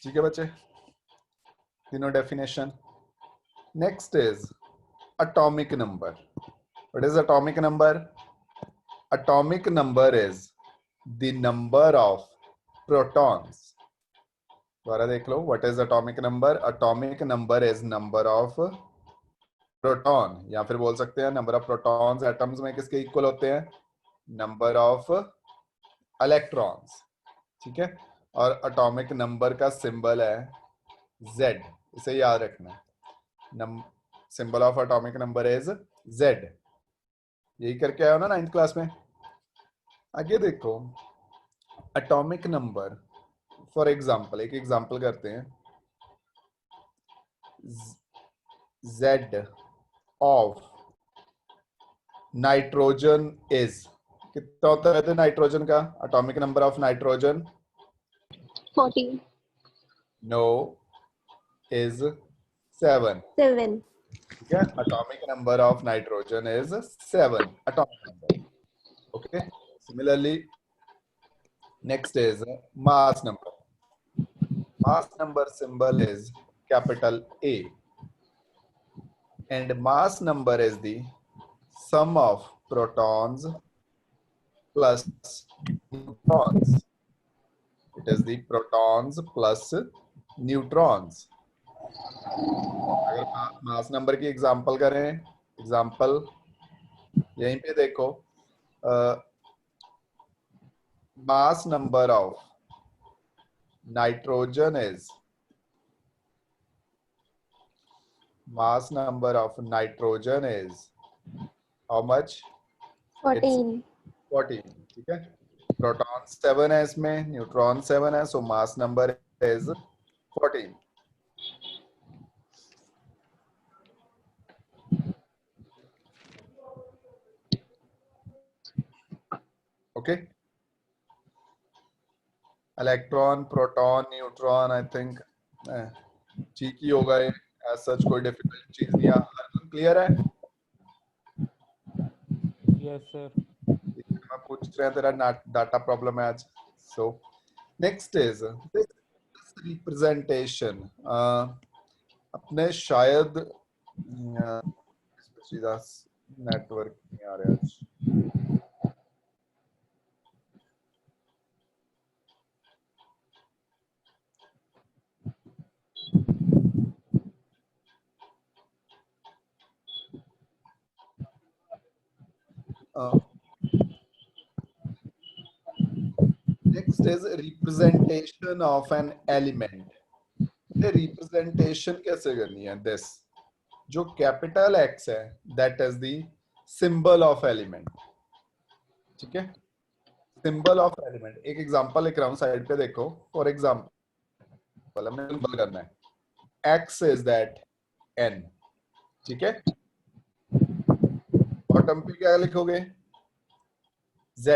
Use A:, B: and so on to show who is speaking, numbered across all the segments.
A: ठीक है बच्चे, तीनों definition. Next is atomic number. What is atomic number? Atomic number is the number of protons. दोबारा देख लो, what is atomic number? Atomic number is number of proton, या फिर बोल सकते हैं number of protons atoms में किसके इक्वल होते हैं? Number of electrons. ठीक है, और atomic number का सिंबल है Z, इसे याद रखना है। Symbol of atomic number is Z। यही करके आया हो ना 9th क्लास में। आगे देखो, एटॉमिक नंबर फॉर एग्जांपल, एक एग्जांपल करते हैं। Z ऑफ नाइट्रोजन इज, कितना होता है नाइट्रोजन का atomic number of nitrogen?
B: 14.
A: No, is 7। ठीक है, atomic number of nitrogen is 7 atomic number. Okay, similarly next is mass number. Mass number symbol is capital A, and mass number is the sum of protons plus neutrons. It is the protons plus neutrons. अगर mass number की example करें, example यहीं पे देखो, mass number of nitrogen is, mass number of nitrogen is how much?
B: 14.
A: 14। ठीक है, proton 7 है इसमें, न्यूट्रॉन 7 है, so mass number is 14। Okay, electron, proton, neutron, I think ठीक ही होगा ये, एज सच कोई डिफिकल्ट चीज नहीं है। क्लियर है?
C: Yes sir.
A: मैं पूछ रहे हैं, तेरा डाटा प्रॉब्लम है आज। So next is representation. अपने शायद नेटवर्क नहीं आ रहा आज। Next is representation of an element. ये representation कैसे करनी है? This जो कैपिटल X है, that is the symbol of element. ठीक है, symbol of element। एक एग्जांपल लिख रहा हूँ, साइड पे देखो। फॉर एग्जांपल हमें सिंबल करना है, X is that N। ठीक है, बॉटम पे क्या लिखोगे? Z,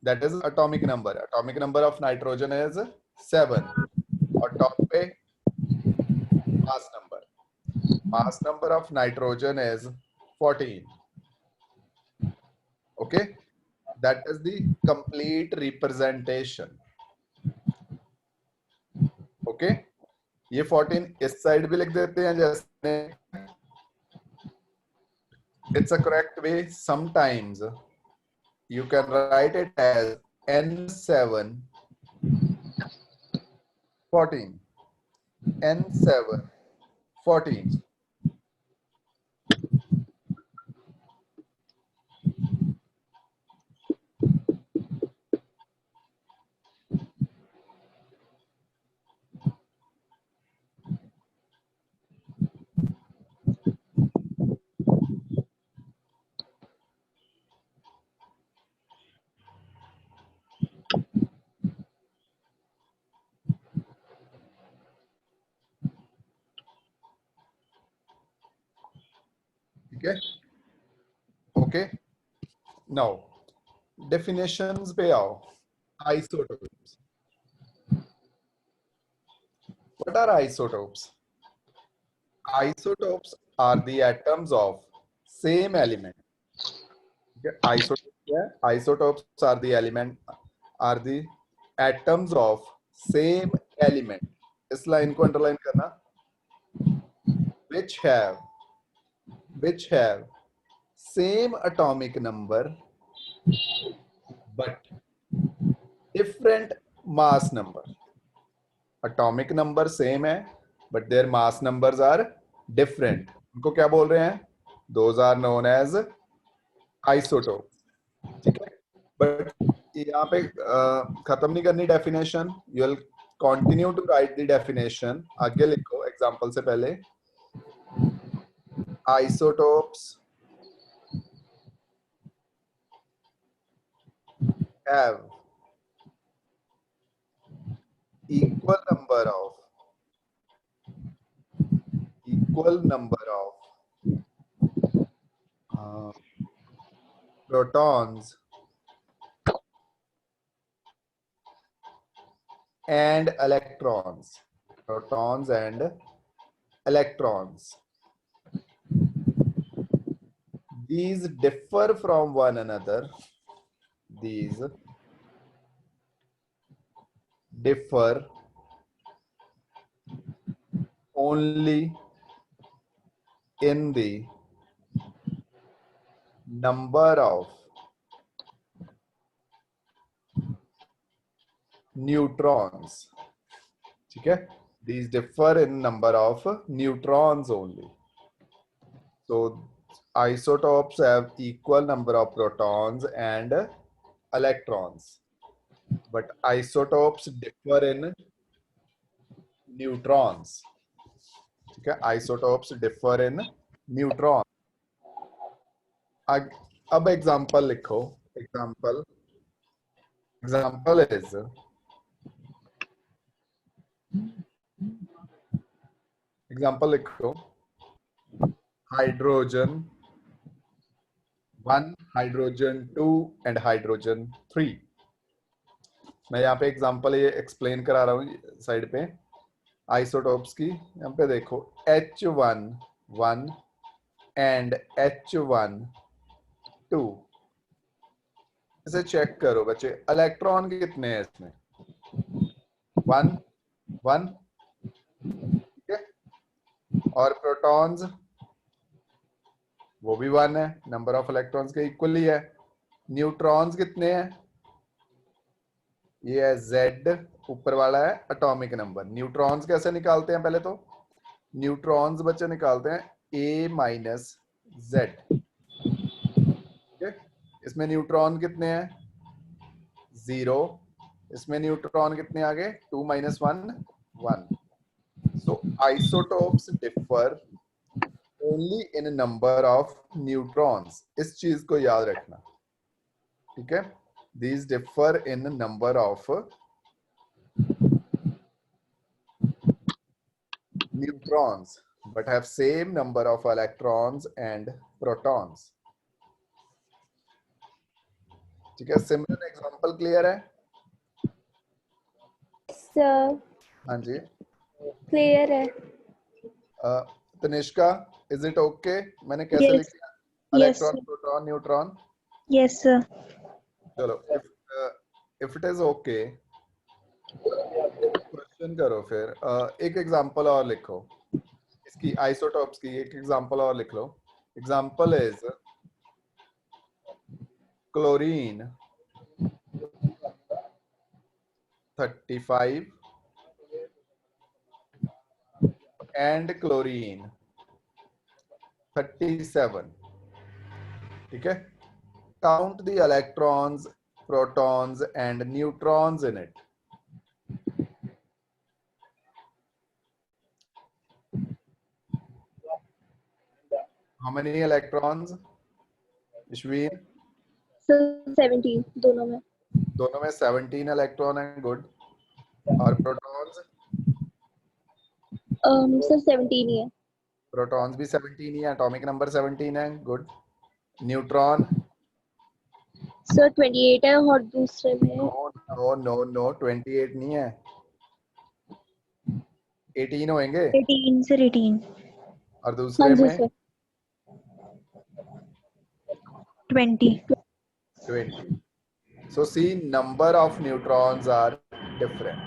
A: that is atomic number। atomic number of nitrogen is 7, और टॉप पे mass number। mass number of nitrogen is 14। okay, that is the complete representation। okay, ये 14 इस साइड भी लिख देते हैं, जैसे it's a correct way। sometimes you can write it as N7 14, N7 14। Okay, okay, now definitions पे आओ। isotopes, what are isotopes? Isotopes are the atoms of same element। okay? Isotopes are the atoms of same element, इस line को underline करना, which have same atomic number but different mass number. atomic number same है but their mass numbers are different. उनको क्या बोल रहे हैं? Those are known as isotope. ठीक है, बट यहाँ पे खत्म नहीं करनी definition, you will continue to write the definition. आगे लिखो एग्जांपल से पहले, isotopes have equal number of protons and electrons. Protons and electrons. These differ from one another. These differ only in the number of neutrons. ठीक है, these differ in number of neutrons only. So isotopes have equal number of protons and electrons, but isotopes differ in neutrons. ठीक है, isotopes differ in neutrons. अब example लिखो. Example is example लिखो, hydrogen 1, hydrogen 2 and hydrogen 3. मैं यहाँ पे example ये explain करा रहा हूँ साइड पे आइसोटोप्स की. यहाँ पे देखो H1 1 एंड H1 2. इसे चेक करो बच्चे, इलेक्ट्रॉन कितने हैं इसमें? 1 1. ठीक है, और प्रोटॉन्स वो भी 1 है, नंबर ऑफ इलेक्ट्रॉन्स के इक्वली है. न्यूट्रॉन्स कितने हैं? ये है Z, ऊपर वाला है एटॉमिक नंबर. न्यूट्रॉन्स कैसे निकालते हैं? पहले तो न्यूट्रॉन्स बच्चे निकालते हैं A-Z. ठीक है, इसमें न्यूट्रॉन कितने हैं? 0. इसमें न्यूट्रॉन कितने आ गए? 2 - 1 1. So isotopes differ only in number of neutrons. इस चीज को याद रखना. ठीक है, these differ in number of neutrons but have same number of electrons and protons. ठीक है, सिमिलर एग्जांपल क्लियर है?
B: सर
A: हाँ जी.
B: क्लियर है.
A: Tanishka, is it okay? मैंने कैसे
B: Yes.
A: लिखा? Electron, proton, neutron.
B: Yes sir.
A: चलो, if it is okay question करो फिर. एक एग्जांपल और लिखो इसकी, आइसोटॉप्स की एक एग्जांपल और लिख लो. Example is chlorine 35 and chlorine 37. ठीक है, count the electrons, protons and neutrons in it. How many electrons? Ishween?
B: Sir 17 दोनों में.
A: दोनों में 17 इलेक्ट्रॉन है. गुड. और प्रोटॉन्स?
B: सर 17 ही है.
A: प्रोटॉन्स भी 17 ही है, एटॉमिक नंबर 17 है. गुड. न्यूट्रॉन?
B: सर 28 है और दूसरे में.
A: नो 28 नहीं है, 18 होंगे.
B: 18 सर 18.
A: और दूसरे में?
B: Sir
A: 20. So see, number of neutrons are different.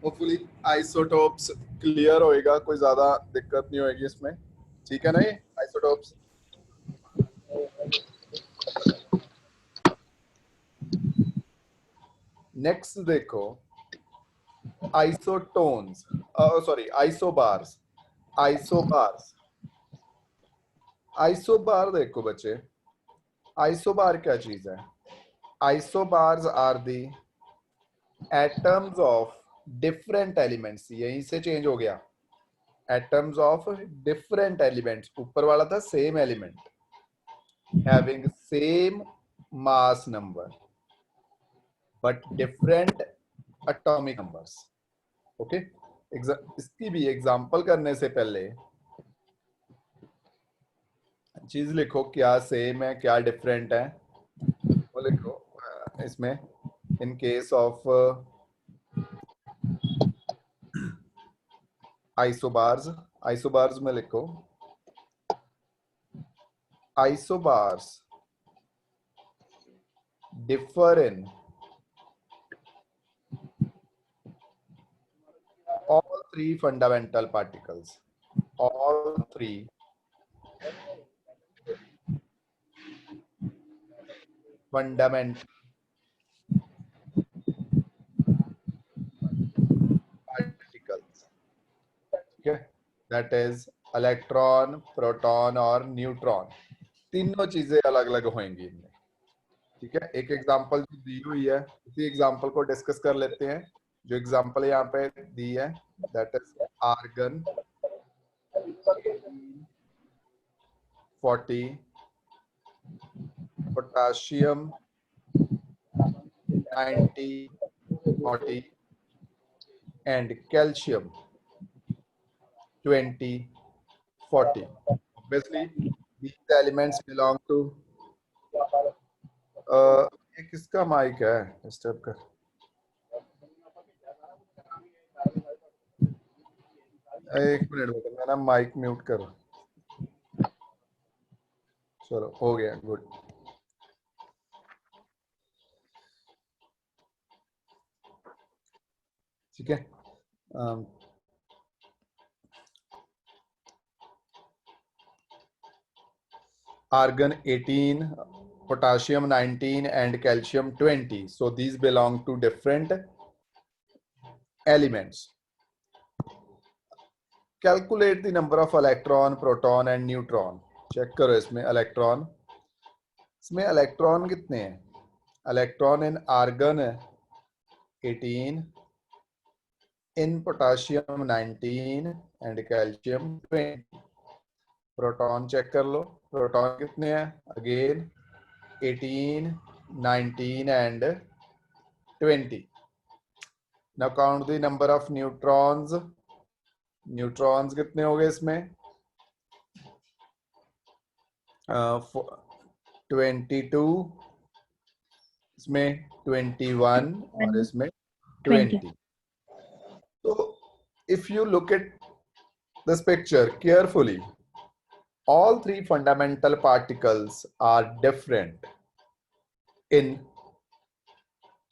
A: Hopefully isotopes clear होएगा, कोई ज्यादा दिक्कत नहीं होएगी इसमें, ठीक है ना? ये आइसोटोप्स नेक्स्ट देखो, isotones, sorry isobars. Isobars, isobar देखो बच्चे, आइसोबार क्या चीज है? Isobars are the atoms of different elements, यहीं से चेंज हो गया, एटम्स ऑफ डिफरेंट एलिमेंट्स, ऊपर वाला था same element having same mass number but different atomic numbers. Okay, इसकी भी एग्जांपल करने से पहले चीज लिखो, क्या सेम है क्या डिफरेंट है वो लिखो। इसमें in case of isobars, isobars में लिखो, isobars differ in all three fundamental particles, all three fundamental particles, okay, that is electron, proton और न्यूट्रॉन, तीनों चीजें अलग अलग होंगी इनमें, ठीक है? एक एग्जांपल जो दी हुई है, उसी एग्जांपल को डिस्कस कर लेते हैं। जो एग्जांपल यहाँ पे दी है that is argon 40, potassium 90 40 and calcium 20 40. Obviously these elements belong to ये किसका माइक है डिस्टर्ब कर? एक मिनट रुको, मैं ना माइक म्यूट करो। चलो हो गया, गुड। ठीक है, argon 18, potassium 19 and calcium 20, so these belong to different elements. Calculate the number of electron, proton and neutron. Check करो इसमें इलेक्ट्रॉन, इसमें इलेक्ट्रॉन कितने हैं? Electron in argon 18, in potassium 19 and calcium 20. Proton check कर लो, proton कितने हैं? Again 18, 19 and 20. Now count the number of neutrons. Neutrons कितने हो गए इसमें? 22, इसमें 21 और इसमें 20. So if you look at this picture carefully, all three fundamental particles are different in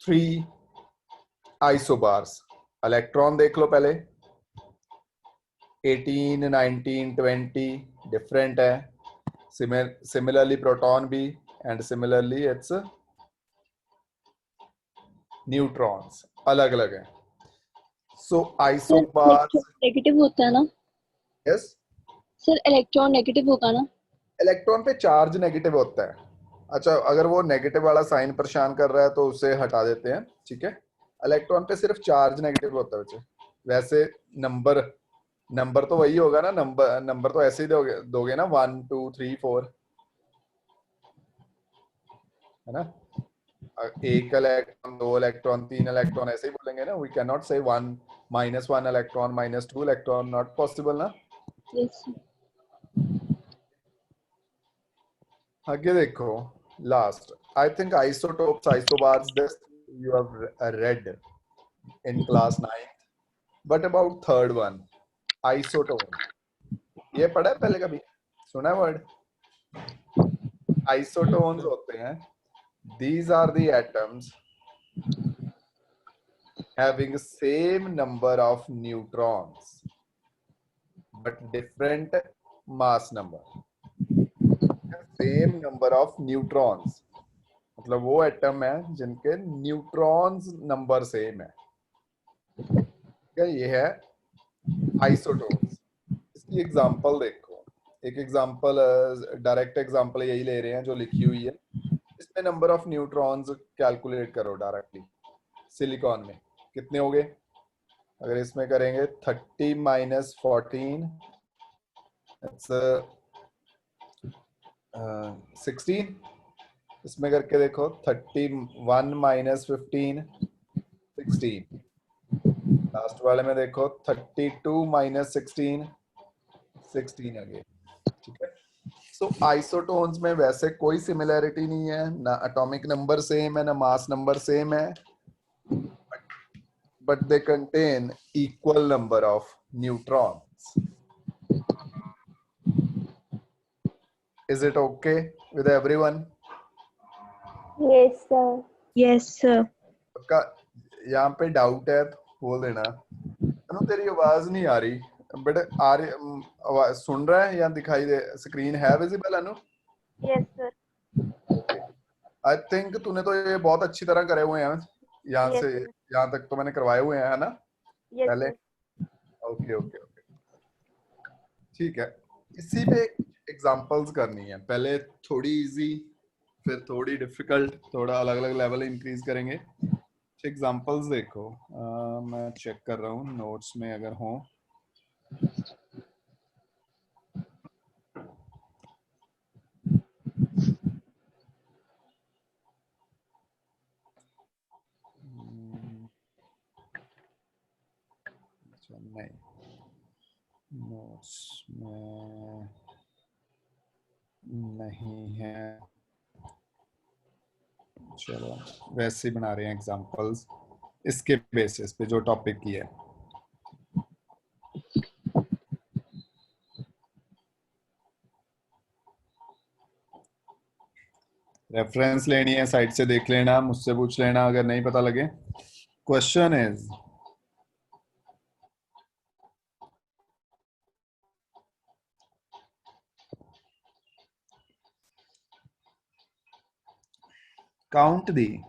A: three isobars. Electron देख लो पहले, 18, 19, 20 डिफरेंट है, similarly प्रोटॉन भी, and similarly its न्यूट्रॉन्स अलग अलग है. So isobars
B: नेगेटिव होता है ना?
A: yes,
B: सर इलेक्ट्रॉन नेगेटिव होगा ना?
A: इलेक्ट्रॉन पे चार्ज नेगेटिव होता है. अच्छा, अगर वो नेगेटिव वाला साइन परेशान कर रहा है तो उसे हटा देते हैं, ठीक है? इलेक्ट्रॉन पे सिर्फ चार्ज नेगेटिव होता है बच्चे. वैसे नंबर तो वही होगा ना, नंबर तो ऐसे ही दोगे ना, 1 2 3 4, है ना? एक इलेक्ट्रॉन, 2 इलेक्ट्रॉन, 3 इलेक्ट्रॉन, ऐसे ही बोलेंगे ना. वी कैन नॉट से 1 -1 इलेक्ट्रॉन, -2 इलेक्ट्रॉन, नॉट पॉसिबल ना.
B: यस.
A: आगे देखो, last, I think isotopes, isobars, this you have read in class 9th, but about third one, isotone, ये पढ़ा है पहले कभी? सुना है वर्ड? आइसोटोन्स होते हैं, these are the atoms having same number of neutrons but different mass number. Same number of neutrons मतलब वो एटम है जिनके न्यूट्रॉन्स नंबर सेम है. क्या ये है आइसोटोन्स. इसकी एग्जांपल देखो. एक एग्जांपल डायरेक्ट एग्जांपल यही ले रहे हैं जो लिखी हुई है. इसमें नंबर ऑफ न्यूट्रॉन्स कैलकुलेट करो डायरेक्टली. सिलिकॉन में कितने हो गए? अगर इसमें करेंगे 30 माइनस 14 इट्स 16. इसमें करके देखो 31 माइनस 15 16. लास्ट वाले में देखो 32 माइनस 16 16 अगेन. ठीक है. सो आइसोटोन्स में वैसे कोई सिमिलैरिटी नहीं है, ना एटॉमिक नंबर सेम है ना मास नंबर सेम है, but they contain equal number of neutrons. Is it okay with everyone?
B: Yes, sir.
C: Yes, sir.
A: पक्का. यहाँ पे डाउट है तो बोल देना. अनु तेरी आवाज नहीं आ रही. बेटा आ रही आवाज सुन रहा है या दिखाई दे? स्क्रीन है visible Anu?
B: Yes, sir.
A: I think तूने तो ये बहुत अच्छी तरह करे हुए हैं. यहाँ
B: Yes,
A: से
B: sir.
A: यहाँ तक तो मैंने करवाए हुए हैं, है ना?
B: Yes,
A: पहले.
B: sir.
A: Okay okay okay. ठीक है. इसी पे एग्जांपल्स करनी है. पहले थोड़ी इजी, फिर थोड़ी डिफिकल्ट, थोड़ा अलग अलग लेवल इंक्रीज करेंगे. एग्जांपल्स देखो. मैं चेक कर रहा हूँ नोट्स में अगर हो. नहीं, नोट्स में नहीं है. चलो वैसे ही बना रहे हैं एग्जांपल्स इसके बेसिस पे जो टॉपिक की है. रेफरेंस लेनी है साइट से देख लेना, मुझसे पूछ लेना अगर नहीं पता लगे. Question is count the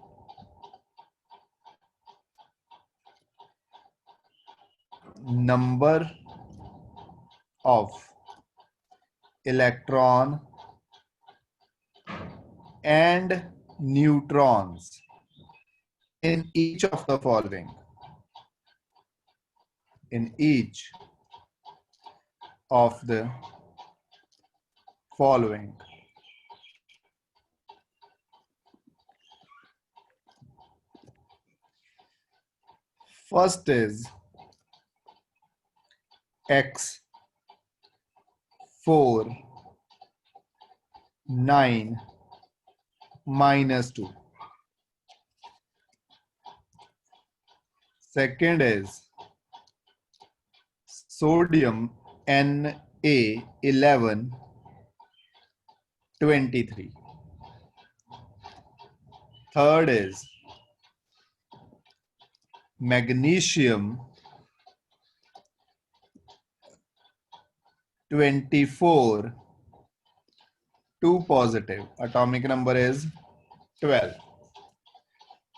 A: number of electron and neutrons in each of the following. In each of the following. First is X 4 9 minus 2. Second is sodium Na11 23. Third is magnesium 24 2 positive. Atomic number is 12.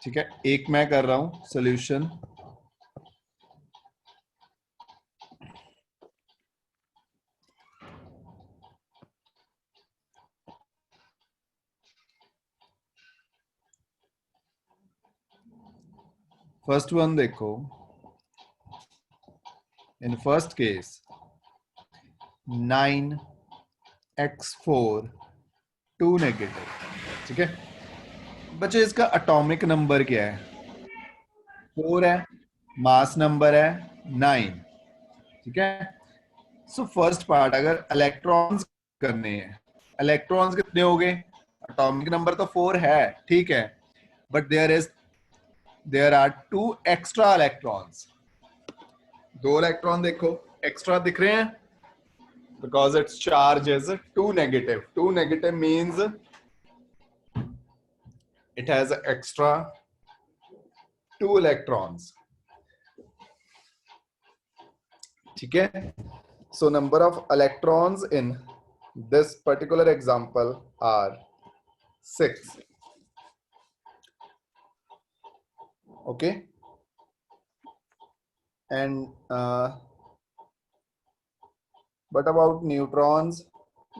A: ठीक है. एक मैं कर रहा हूं solution. First one देखो. In first case 9x4 2 negative. ठीक है बच्चे. इसका एटॉमिक नंबर क्या है? 4 है. मास नंबर है 9. ठीक है. सो फर्स्ट पार्ट अगर इलेक्ट्रॉन्स करने हैं, इलेक्ट्रॉन्स कितने हो गए? एटॉमिक नंबर तो 4 है, ठीक है, but there are 2 extra electrons. 2 electron देखो एक्स्ट्रा दिख रहे हैं because its charge is 2 negative. 2 negative means it has extra 2 electrons. ठीक है. So number of electrons in this particular example are 6. Okay. And what about neutrons?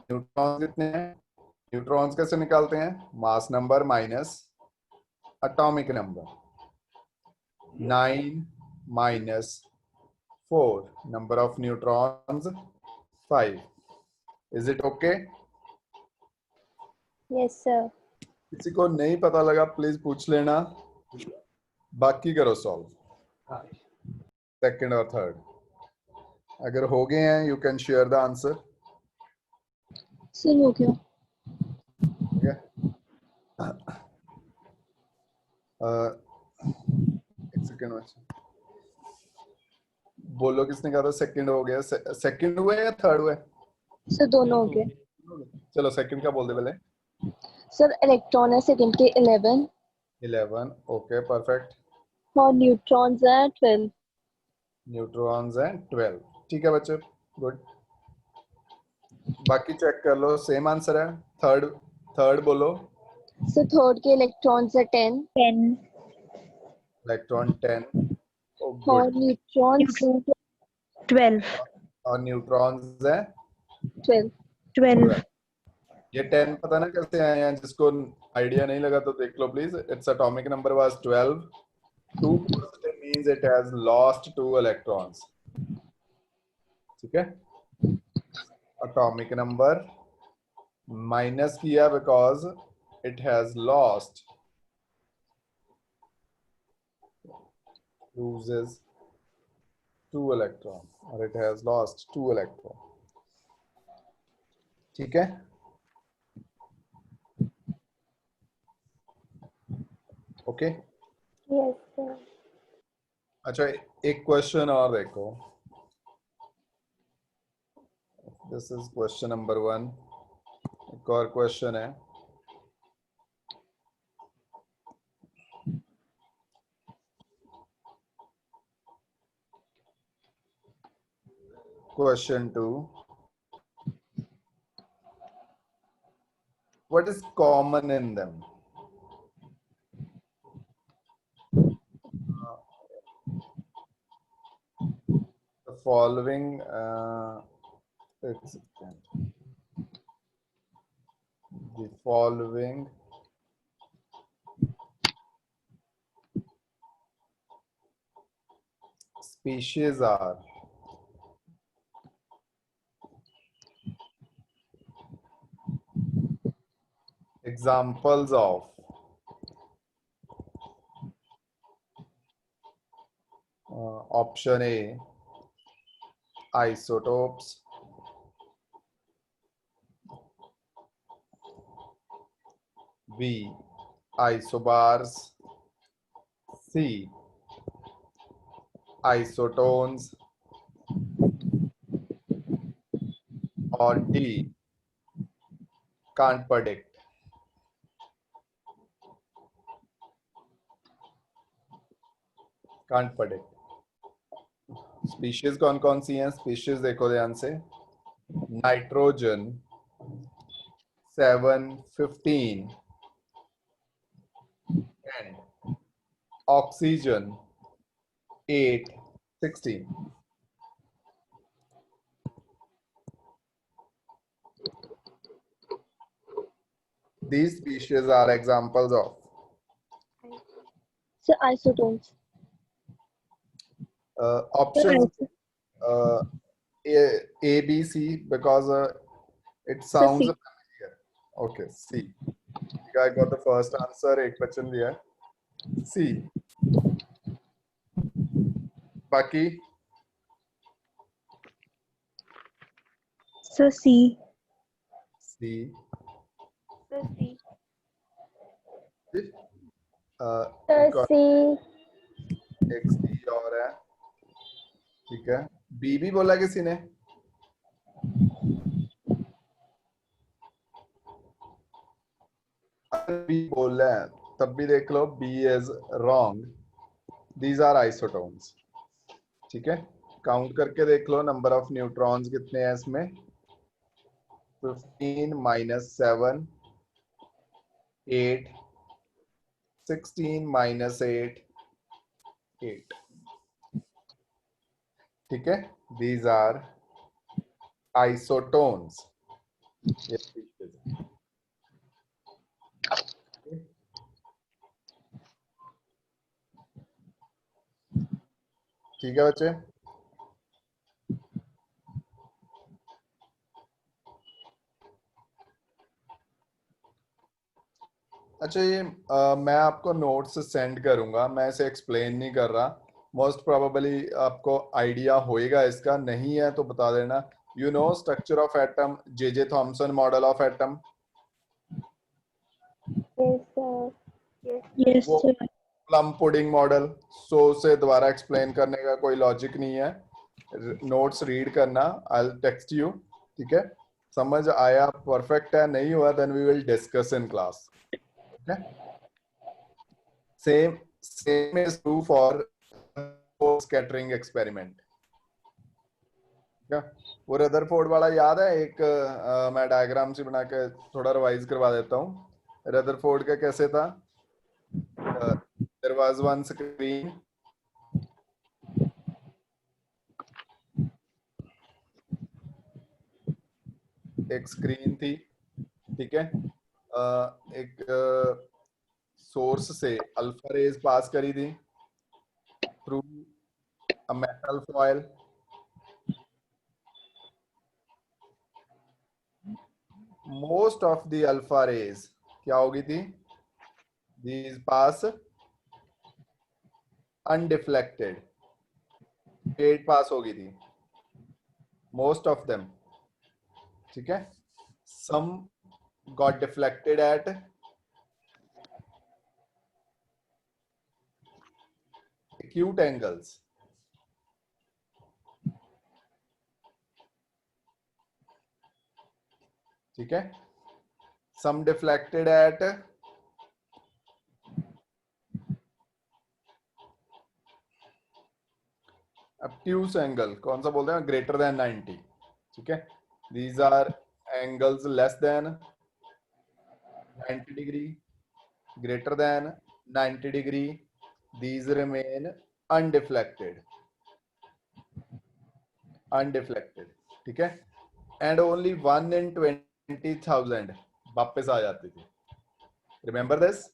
A: Neutrons कितने हैं? Neutrons कैसे निकालते हैं? Mass number minus atomic number. 9 minus 4. Number of neutrons 5. Is it okay?
B: Yes, sir.
A: किसी को नहीं पता लगा प्लीज पूछ लेना. बाकी करो सॉल्व सेकंड और थर्ड. अगर हो गए हैं you can share the answer.
B: Sir हो गया.
A: ठीक है. एक सेकंड में बोलो किसने कहा था सेकंड हो गया. सेकंड हुआ या थर्ड हुआ?
B: सर दोनों हो गए.
A: चलो सेकंड का बोल दे पहले.
B: सर इलेक्ट्रॉन है सेकंड के 11
A: 11. Okay perfect.
B: और न्यूट्रॉन्स है 12.
A: न्यूट्रॉन्स हैं 12. ठीक है बच्चे गुड. बाकी चेक कर लो सेम आंसर है. थर्ड थर्ड बोलो.
B: सर थर्ड के इलेक्ट्रॉन्स है 10
A: इलेक्ट्रॉन 10.
B: और न्यूट्रॉन्स
C: 12
A: और न्यूट्रॉन्स है
B: 12.
A: ये 10 पता ना कैसे आए हैं. जिसको आइडिया नहीं लगा तो देख लो please. It's atomic number was 12. 2 positive means it has lost 2 electrons. ठीक है. एटॉमिक नंबर माइनस किया because it has lost loses 2 electron or it has lost 2 electron. ठीक है. ओके.
B: Yes sir.
A: अच्छा एक क्वेश्चन और देखो. This is question number 1. एक और क्वेश्चन है. Question 2. What is common in them? The following. It's the following species are examples of option A isotopes, B isobars, C isotones, or D can't predict. Can't predict. Species कौन कौन सी हैं? Species देखो ध्यान से. Nitrogen 715 and oxygen 816. These species are examples of.
B: Sir isotones.
A: Options A, B, C because it sounds
B: C.
A: familiar. Okay, C. I got the first answer. एक question दिया है. C. बाकी
C: सर सी.
A: C.
B: सर सी.
A: एक
B: सी.
A: एक C और है. ठीक है. B भी बोला किसी ने? B बोला है तब भी देख लो. B is wrong. These are isotones. ठीक है. काउंट करके देख लो नंबर ऑफ न्यूट्रॉन्स कितने हैं इसमें। 15 माइनस 7 8 16 माइनस 8 8। ठीक है, दीज आर आइसोटोन्स। ठीक है बच्चे। अच्छा ये मैं आपको नोट्स सेंड करूंगा, मैं इसे एक्सप्लेन नहीं कर रहा। मोस्ट प्रोबेबली आपको आइडिया होएगा इसका, नहीं है तो बता देना। You know structure of atom, J Thomson model of atom.
B: Yes, sir. Yes,
A: वो
B: sir.
A: प्लम पुडिंग मॉडल, सो से दोबारा एक्सप्लेन करने का कोई लॉजिक नहीं है। नोट्स रीड करना, आई टेक्स्ट यू। ठीक है, समझ आया परफेक्ट है, नहीं हुआ then we will discuss in class. ठीक है, same is true for scattering experiment. ठीक है, वो रदरफोर्ड वाला याद है एक, मैं डायग्राम से बना के थोड़ा रिवाइज करवा देता हूँ। रदरफोर्ड का कैसे था? देयर वाज वन स्क्रीन, एक स्क्रीन थी। ठीक है, एक सोर्स से अल्फा रेज पास करी थी through a metal foil. Most of the alpha rays क्या होगी थी? These pass undeflected, straight pass होगी थी मोस्ट ऑफ देम। ठीक है, some got deflected at acute angles। ठीक है, some deflected at obtuse angle, कौन सा बोलते हैं? Greater than 90। ठीक है, these are angles less than 90 degree, greater than 90 degree, these remain undeflected, undeflected। ठीक है, and only 1 in 20,000 वापस आ जाती थी। Remember this.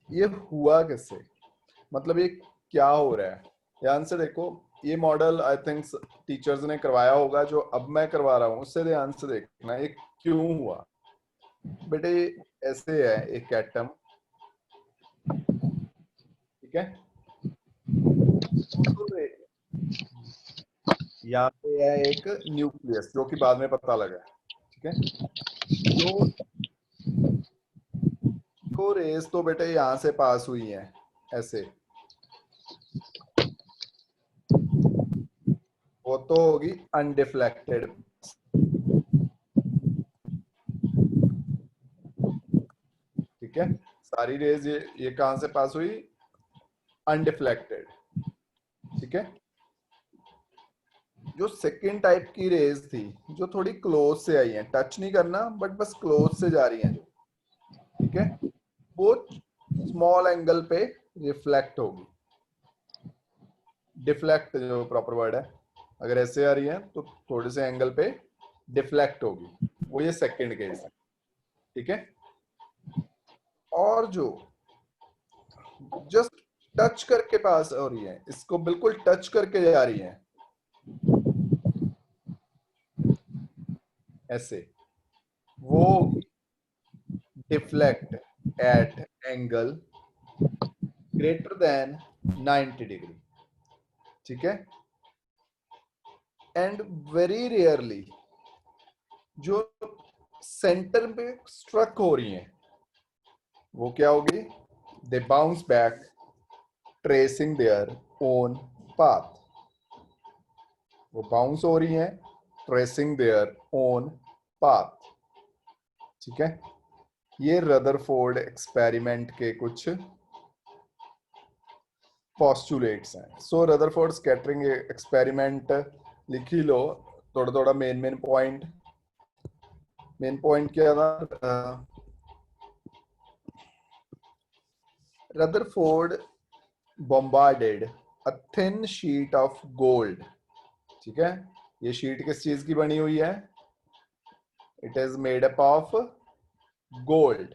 A: ये हुआ किससे, मतलब ये क्या हो रहा है? ध्यान से देखो, ये मॉडल आई थिंक टीचर्स ने करवाया होगा, जो अब मैं करवा रहा हूँ उससे ध्यान से देखना ये क्यों हुआ। बेटे ऐसे है एक एटम, ठीक है, यहाँ पे है एक न्यूक्लियस जो कि बाद में पता लगा। ठीक है, जो को रेस तो बेटे यहाँ से पास हुई है ऐसे, वो तो होगी अनडिफ्लेक्टेड। ठीक है, सारी रेज ये कहां से पास हुई? अनडिफ्लेक्टेड। ठीक है, जो सेकेंड टाइप की रेज थी जो थोड़ी क्लोज से आई है, टच नहीं करना बट बस क्लोज से जा रही है जो, ठीक है, वो स्मॉल एंगल पे रिफ्लेक्ट होगी। डिफ्लेक्ट जो प्रॉपर वर्ड है, अगर ऐसे आ रही है तो थोड़े से एंगल पे डिफ्लेक्ट होगी, वो ये सेकंड केस है। ठीक है, और जो जस्ट टच करके पास हो रही है, इसको बिल्कुल टच करके जा रही है ऐसे, वो deflect at angle greater than 90 degree. ठीक है, एंड वेरी रेयरली जो सेंटर पे स्ट्रक हो रही हैं वो क्या होगी? They bounce back tracing their own path. वो बाउंस हो रही हैं ट्रेसिंग देयर ओन पाथ। ठीक है, ये रदरफोर्ड एक्सपेरिमेंट के कुछ postulates हैं. So Rutherford scattering experiment लिख ही लो थोड़ा थोड़ा मेन पॉइंट क्या था. Rutherford bombarded a thin sheet of gold. ठीक है, ये शीट किस चीज की बनी हुई है? It is made up of gold.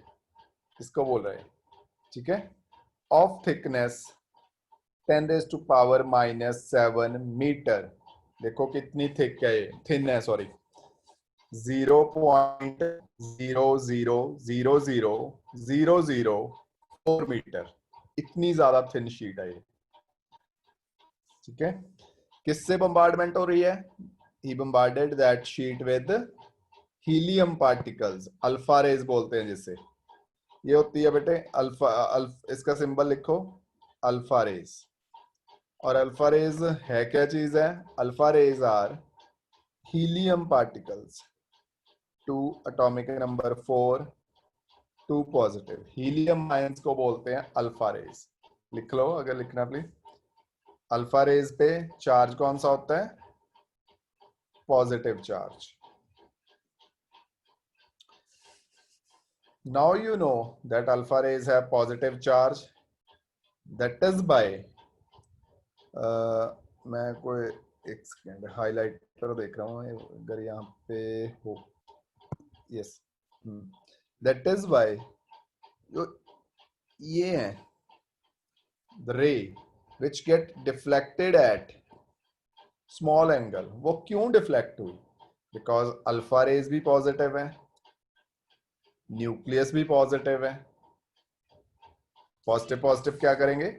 A: इसको बोल रहे हैं, ठीक है, ऑफ थिकनेस 10⁻⁻7 मीटर. देखो कितनी थिक है, ये थिन है, सॉरी, 0.0000004 मीटर. इतनी ज्यादा थिन शीट है ये. ठीक है, किससे बम्बार्डमेंट हो रही है? He bombarded that sheet with helium particles. Alpha rays बोलते हैं जिसे. ये होती है बेटे इसका सिंबल लिखो, अल्फा रेज. और अल्फा रेज है क्या चीज है? Alpha rays are helium particles 2 atomic number 4 2 positive. Helium ions को बोलते हैं अल्फा रेज. लिख लो अगर लिखना प्लीज. अल्फा रेज पे चार्ज कौन सा होता है? Positive charge. Now you know that alpha rays have positive charge. That is by मैं कोई एक सेकेंड हाईलाइटर देख रहा हूँ अगर यहाँ पे हो. यस, दैट इज बाय ये है the ray which get deflected at small angle. वो क्यों डिफ्लेक्ट हुई? बिकॉज अल्फा रेज भी पॉजिटिव है, न्यूक्लियस भी पॉजिटिव है. पॉजिटिव पॉजिटिव क्या करेंगे?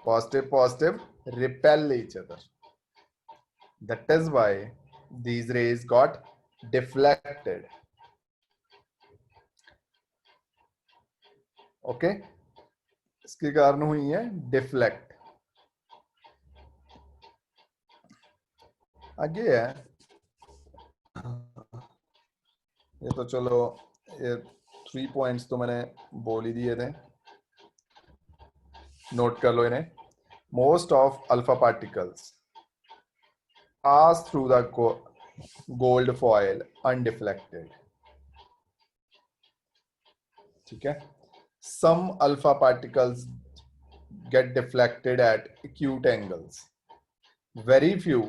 A: Positive repel each other. That is why these rays got deflected. Okay, इसके कारण हुई है डिफ्लेक्ट. आगे है, ये तो चलो, ये 3 पॉइंट्स तो मैंने बोल ही दिए थे, नोट कर लो इन्हें. Most of alpha particles pass through the gold foil undeflected. ठीक है, some alpha particles get deflected at acute angles. Very few,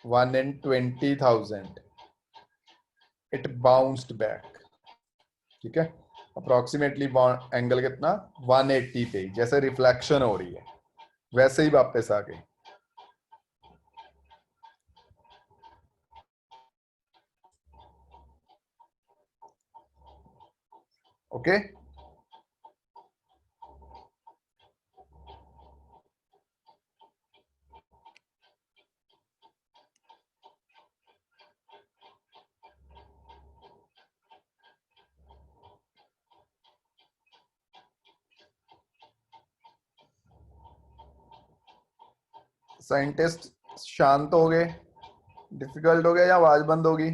A: 1 in 20,000, it bounced back. ठीक है, अप्रोक्सीमेटली एंगल कितना? 180 पे. जैसे रिफ्लेक्शन हो रही है वैसे ही वापस आ गई. ओके, साइंटिस्ट शांत हो गए? डिफिकल्ट हो गया या आवाज बंद होगी?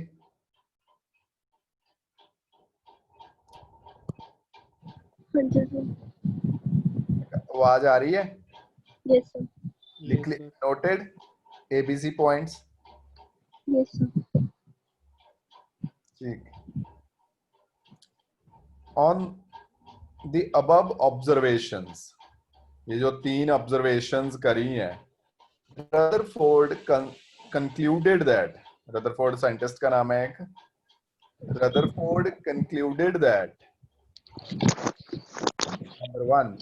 A: आवाज आ रही है?
B: Yes, sir.
A: लिख ली? Noted ABC points?
B: Yes, sir.
A: ठीक. ऑन द अबव ऑब्जर्वेशंस, ये जो 3 ऑब्जर्वेशंस करी हैं, Rutherford concluded that, Rutherford scientist का नाम है एक, Rutherford concluded that number 1,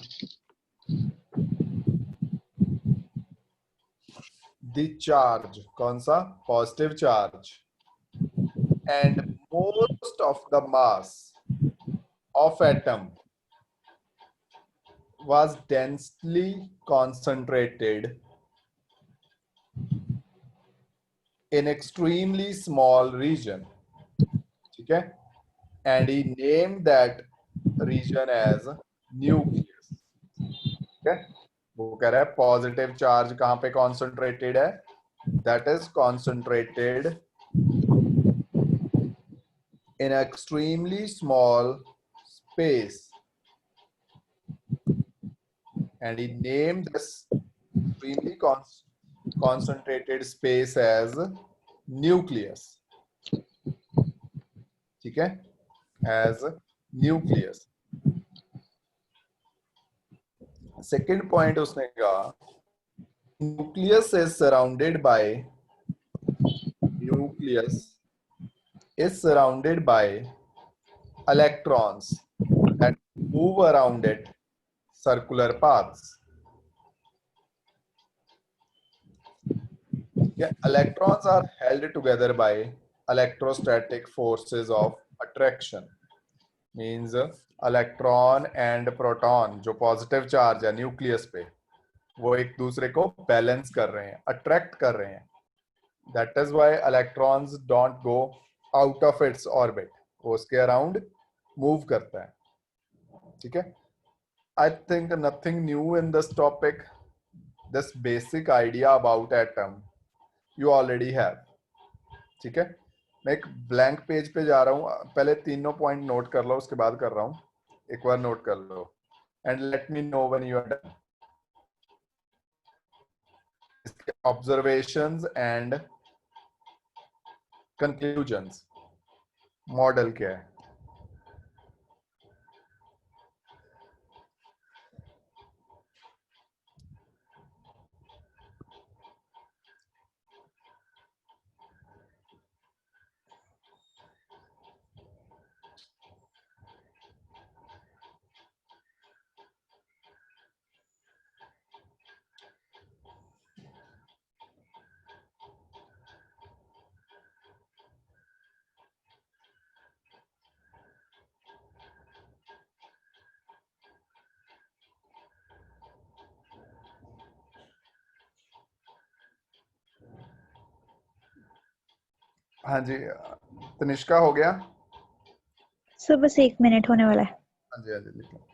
A: the charge, कौन सा? Positive charge, and most of the mass of atom was densely concentrated in extremely small region. ठीक है, and he named that region as nucleus. ठीक है, वो कह रहा है पॉजिटिव चार्ज कहां पे कॉन्सेंट्रेटेड है? That is concentrated in extremely small space, and he named this extremely concentrated space as nucleus. ठीक है, as nucleus. Second point उसने कहा nucleus is surrounded by electrons that move around it circular paths. Yeah, electrons are held together by electrostatic forces of attraction. Means electron and proton जो positive charge है nucleus पे वो एक दूसरे को balance कर रहे हैं, अट्रैक्ट कर रहे हैं. That is why electrons don't go out of its orbit, वो उसके अराउंड मूव करता है. ठीक है, I think nothing new in this topic. This basic idea about atom you already have. ठीक है, मैं एक ब्लैंक पेज पे जा रहा हूँ, पहले तीनों पॉइंट नोट कर लो, उसके बाद कर रहा हूँ. एक बार नोट कर लो and let me know when you are done. Observations and conclusions. Model क्या है? हाँ जी, तनिष्का हो गया?
C: सर बस 1 मिनट होने वाला है.
A: हाँ जी, हाँ जी, लिख लो.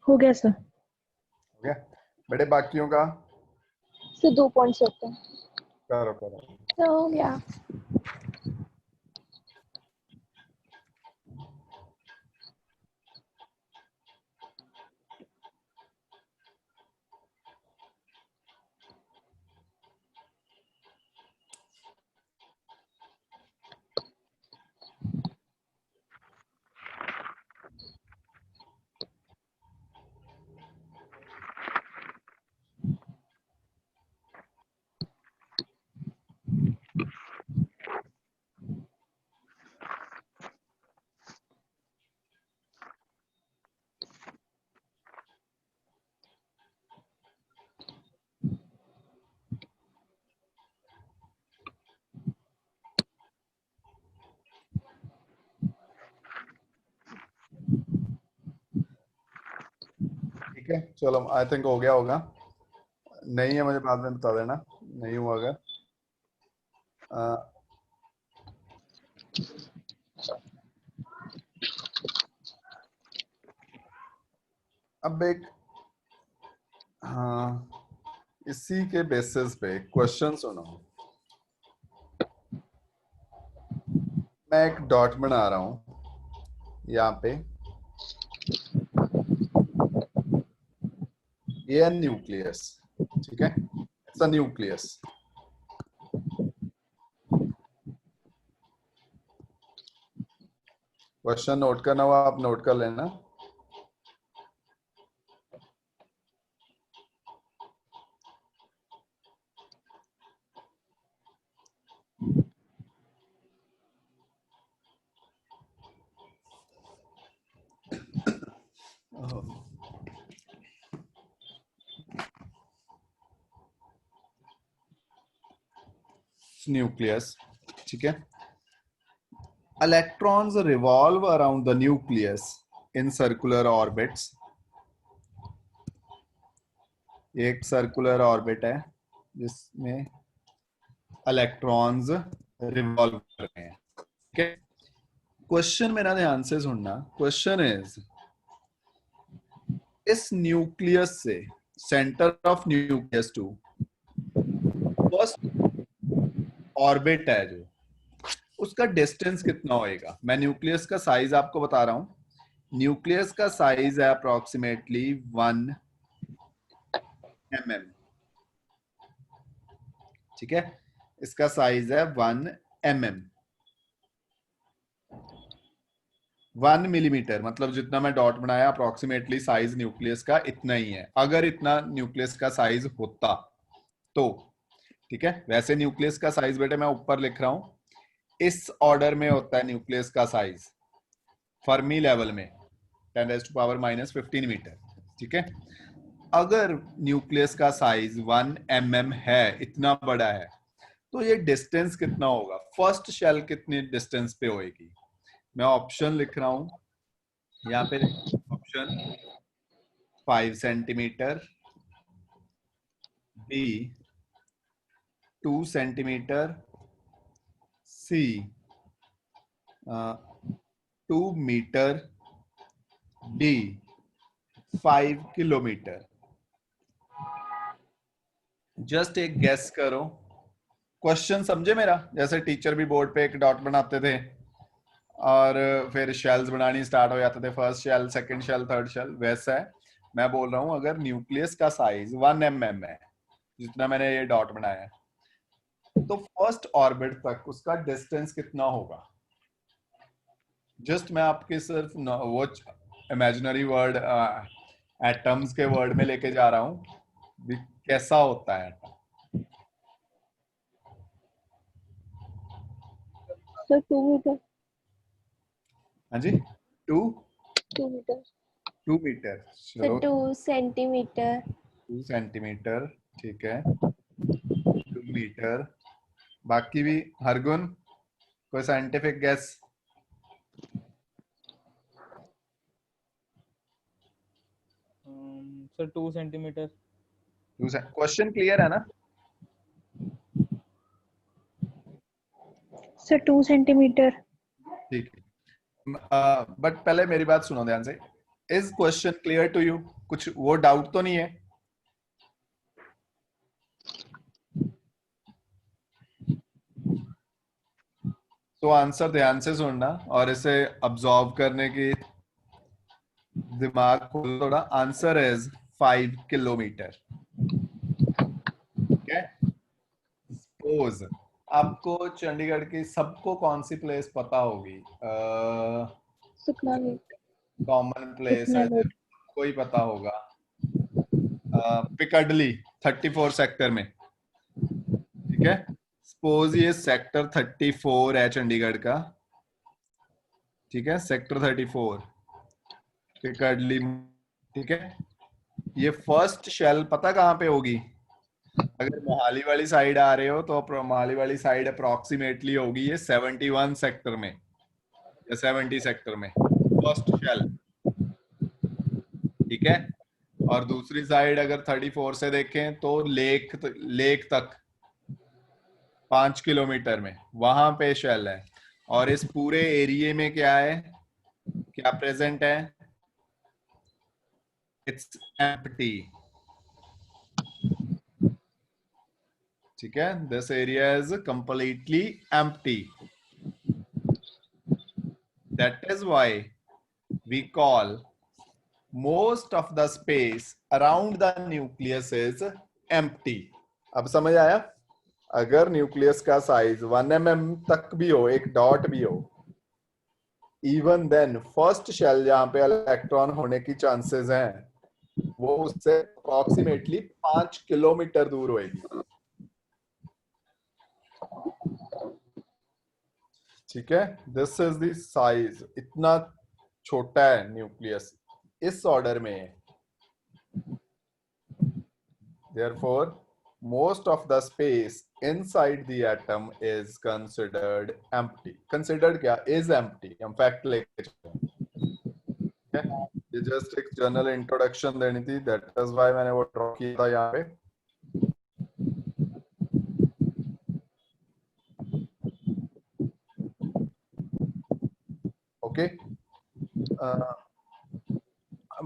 C: हो गया सर.
A: हो गया बेटे? बाकियों का
B: सर 2 पॉइंट्स होते हैं.
A: करो करो.
B: सर हो गया.
A: ठीक है, चलो आई थिंक हो गया होगा. नहीं है मुझे बाद में बता देना, नहीं हुआ अगर. अब एक हाँ, इसी के बेसिस पे क्वेश्चन सुनो. मैं एक डॉट बना रहा हूं यहाँ पे, ये है न्यूक्लियस. ठीक है, it's a nucleus. Question note करना हुआ आप नोट कर लेना. न्यूक्लियस. ठीक है, electrons revolve around the nucleus in circular orbits. एक सर्कुलर ऑर्बिट है जिसमें इलेक्ट्रॉन्स रिवॉल्व कर रहे हैं. ठीक है, क्वेश्चन मेरा ध्यान से सुनना. क्वेश्चन इज इस न्यूक्लियस से centre of nucleus to first orbit है जो, उसका डिस्टेंस कितना होएगा? मैं न्यूक्लियस का साइज आपको बता रहा हूं। न्यूक्लियस का साइज है अप्रोक्सीमेटली 1 mm। ठीक है, इसका साइज है 1 mm। 1 मिलीमीटर मतलब जितना मैं डॉट बनाया अप्रोक्सीमेटली साइज न्यूक्लियस का इतना ही है, अगर इतना न्यूक्लियस का साइज होता तो। ठीक है, वैसे न्यूक्लियस का साइज बेटे मैं ऊपर लिख रहा हूं, इस ऑर्डर में होता है न्यूक्लियस का साइज फर्मी लेवल में 10⁻⁻15 मीटर। ठीक है, अगर न्यूक्लियस का साइज 1 mm है, इतना बड़ा है, तो ये डिस्टेंस कितना होगा? फर्स्ट शेल कितनी डिस्टेंस पे होएगी? मैं ऑप्शन लिख रहा हूं यहाँ पे। ऑप्शन 5 सेंटीमीटर, बी 2 सेंटीमीटर, सी 2 मीटर, डी 5 किलोमीटर। जस्ट एक गेस करो। क्वेश्चन समझे मेरा? जैसे टीचर भी बोर्ड पे एक डॉट बनाते थे और फिर शेल्स बनानी स्टार्ट हो जाते थे, first shell, second shell, third shell, वैसा है। मैं बोल रहा हूं अगर न्यूक्लियस का साइज 1 mm है, जितना मैंने ये डॉट बनाया है, तो फर्स्ट ऑर्बिट तक उसका डिस्टेंस कितना होगा? जस्ट मैं आपके सिर्फ वो इमेजिनरी वर्ड एटम्स के वर्ड में लेके जा रहा हूं, कैसा होता है एटम।
B: Sir, 2 meter.
A: हाँ जी, 2
B: 2 meter.
A: 2 मीटर,
D: So
A: चलो
D: 2 centimeter.
A: 2 सेंटीमीटर, ठीक है, 2 मीटर। बाकी भी हरगुन कोई scientific guess?
E: Sir 2 centimetre.
A: Question clear है ना?
C: Sir 2 centimetre.
A: ठीक है, बट पहले मेरी बात सुनो ध्यान से। Is question clear to you? कुछ वो डाउट तो नहीं है? तो आंसर ध्यान से सुनना और इसे अब्सॉर्ब करने की दिमाग खोलो थोड़ा। Answer is 5 kilometre. ठीक है, सपोज आपको चंडीगढ़ की सबको कौन सी प्लेस पता होगी?
B: Sukna Lake.
A: कॉमन प्लेस है,
B: Sukna Lake.
A: कोई पता होगा? पिकाडली 34 सेक्टर में। ठीक है, सपोज ये सेक्टर 34 है चंडीगढ़ का। ठीक है, सेक्टर 34 पिकाडली। ठीक है, ये फर्स्ट शेल पता कहां पे होगी? अगर मोहाली वाली साइड आ रहे हो तो मोहाली वाली साइड अप्रोक्सीमेटली होगी ये 71 सेक्टर में या 70 सेक्टर में फर्स्ट शेल। ठीक है, और दूसरी साइड अगर 34 से देखें तो लेक तक 5 किलोमीटर में वहां पे शेल है। और इस पूरे एरिया में क्या है, क्या प्रेजेंट है? It's empty. ठीक है, this area is completely empty. That is why we call most of the space around the nucleus is empty। अब समझ आया? अगर न्यूक्लियस का साइज 1 mm तक भी हो, एक डॉट भी हो, इवन देन फर्स्ट शेल जहां पे इलेक्ट्रॉन होने की चांसेस हैं वो उससे अप्रोक्सीमेटली 5 किलोमीटर दूर होएगी। ठीक है, दिस इज द साइज, इतना छोटा है न्यूक्लियस, इस ऑर्डर में है। Therefore, most of the space inside the atom is considered empty। Considered क्या? Is empty। हम फैक्ट लेके चलते हैं। ये जस्ट एक जनरल इंट्रोडक्शन देनी थी, दैट इज व्हाई मैंने वो ड्रॉ किया था यहाँ पे। ओके,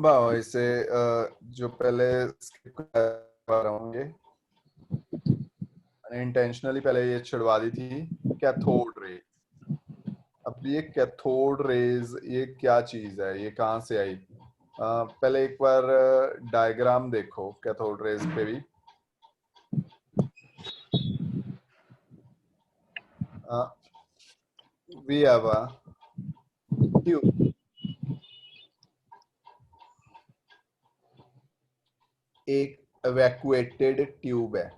A: वाह, इसे जो पहले skip कर रहा हूँ, ये इंटेंशनली पहले ये छिड़वा दी थी, कैथोड रे। अब ये कैथोड रेज ये क्या चीज है, ये कहाँ से आई? पहले एक बार डायग्राम देखो कैथोड रेज पे भी। वी हैव अ ट्यूब, एक इवैक्यूएटेड ट्यूब है।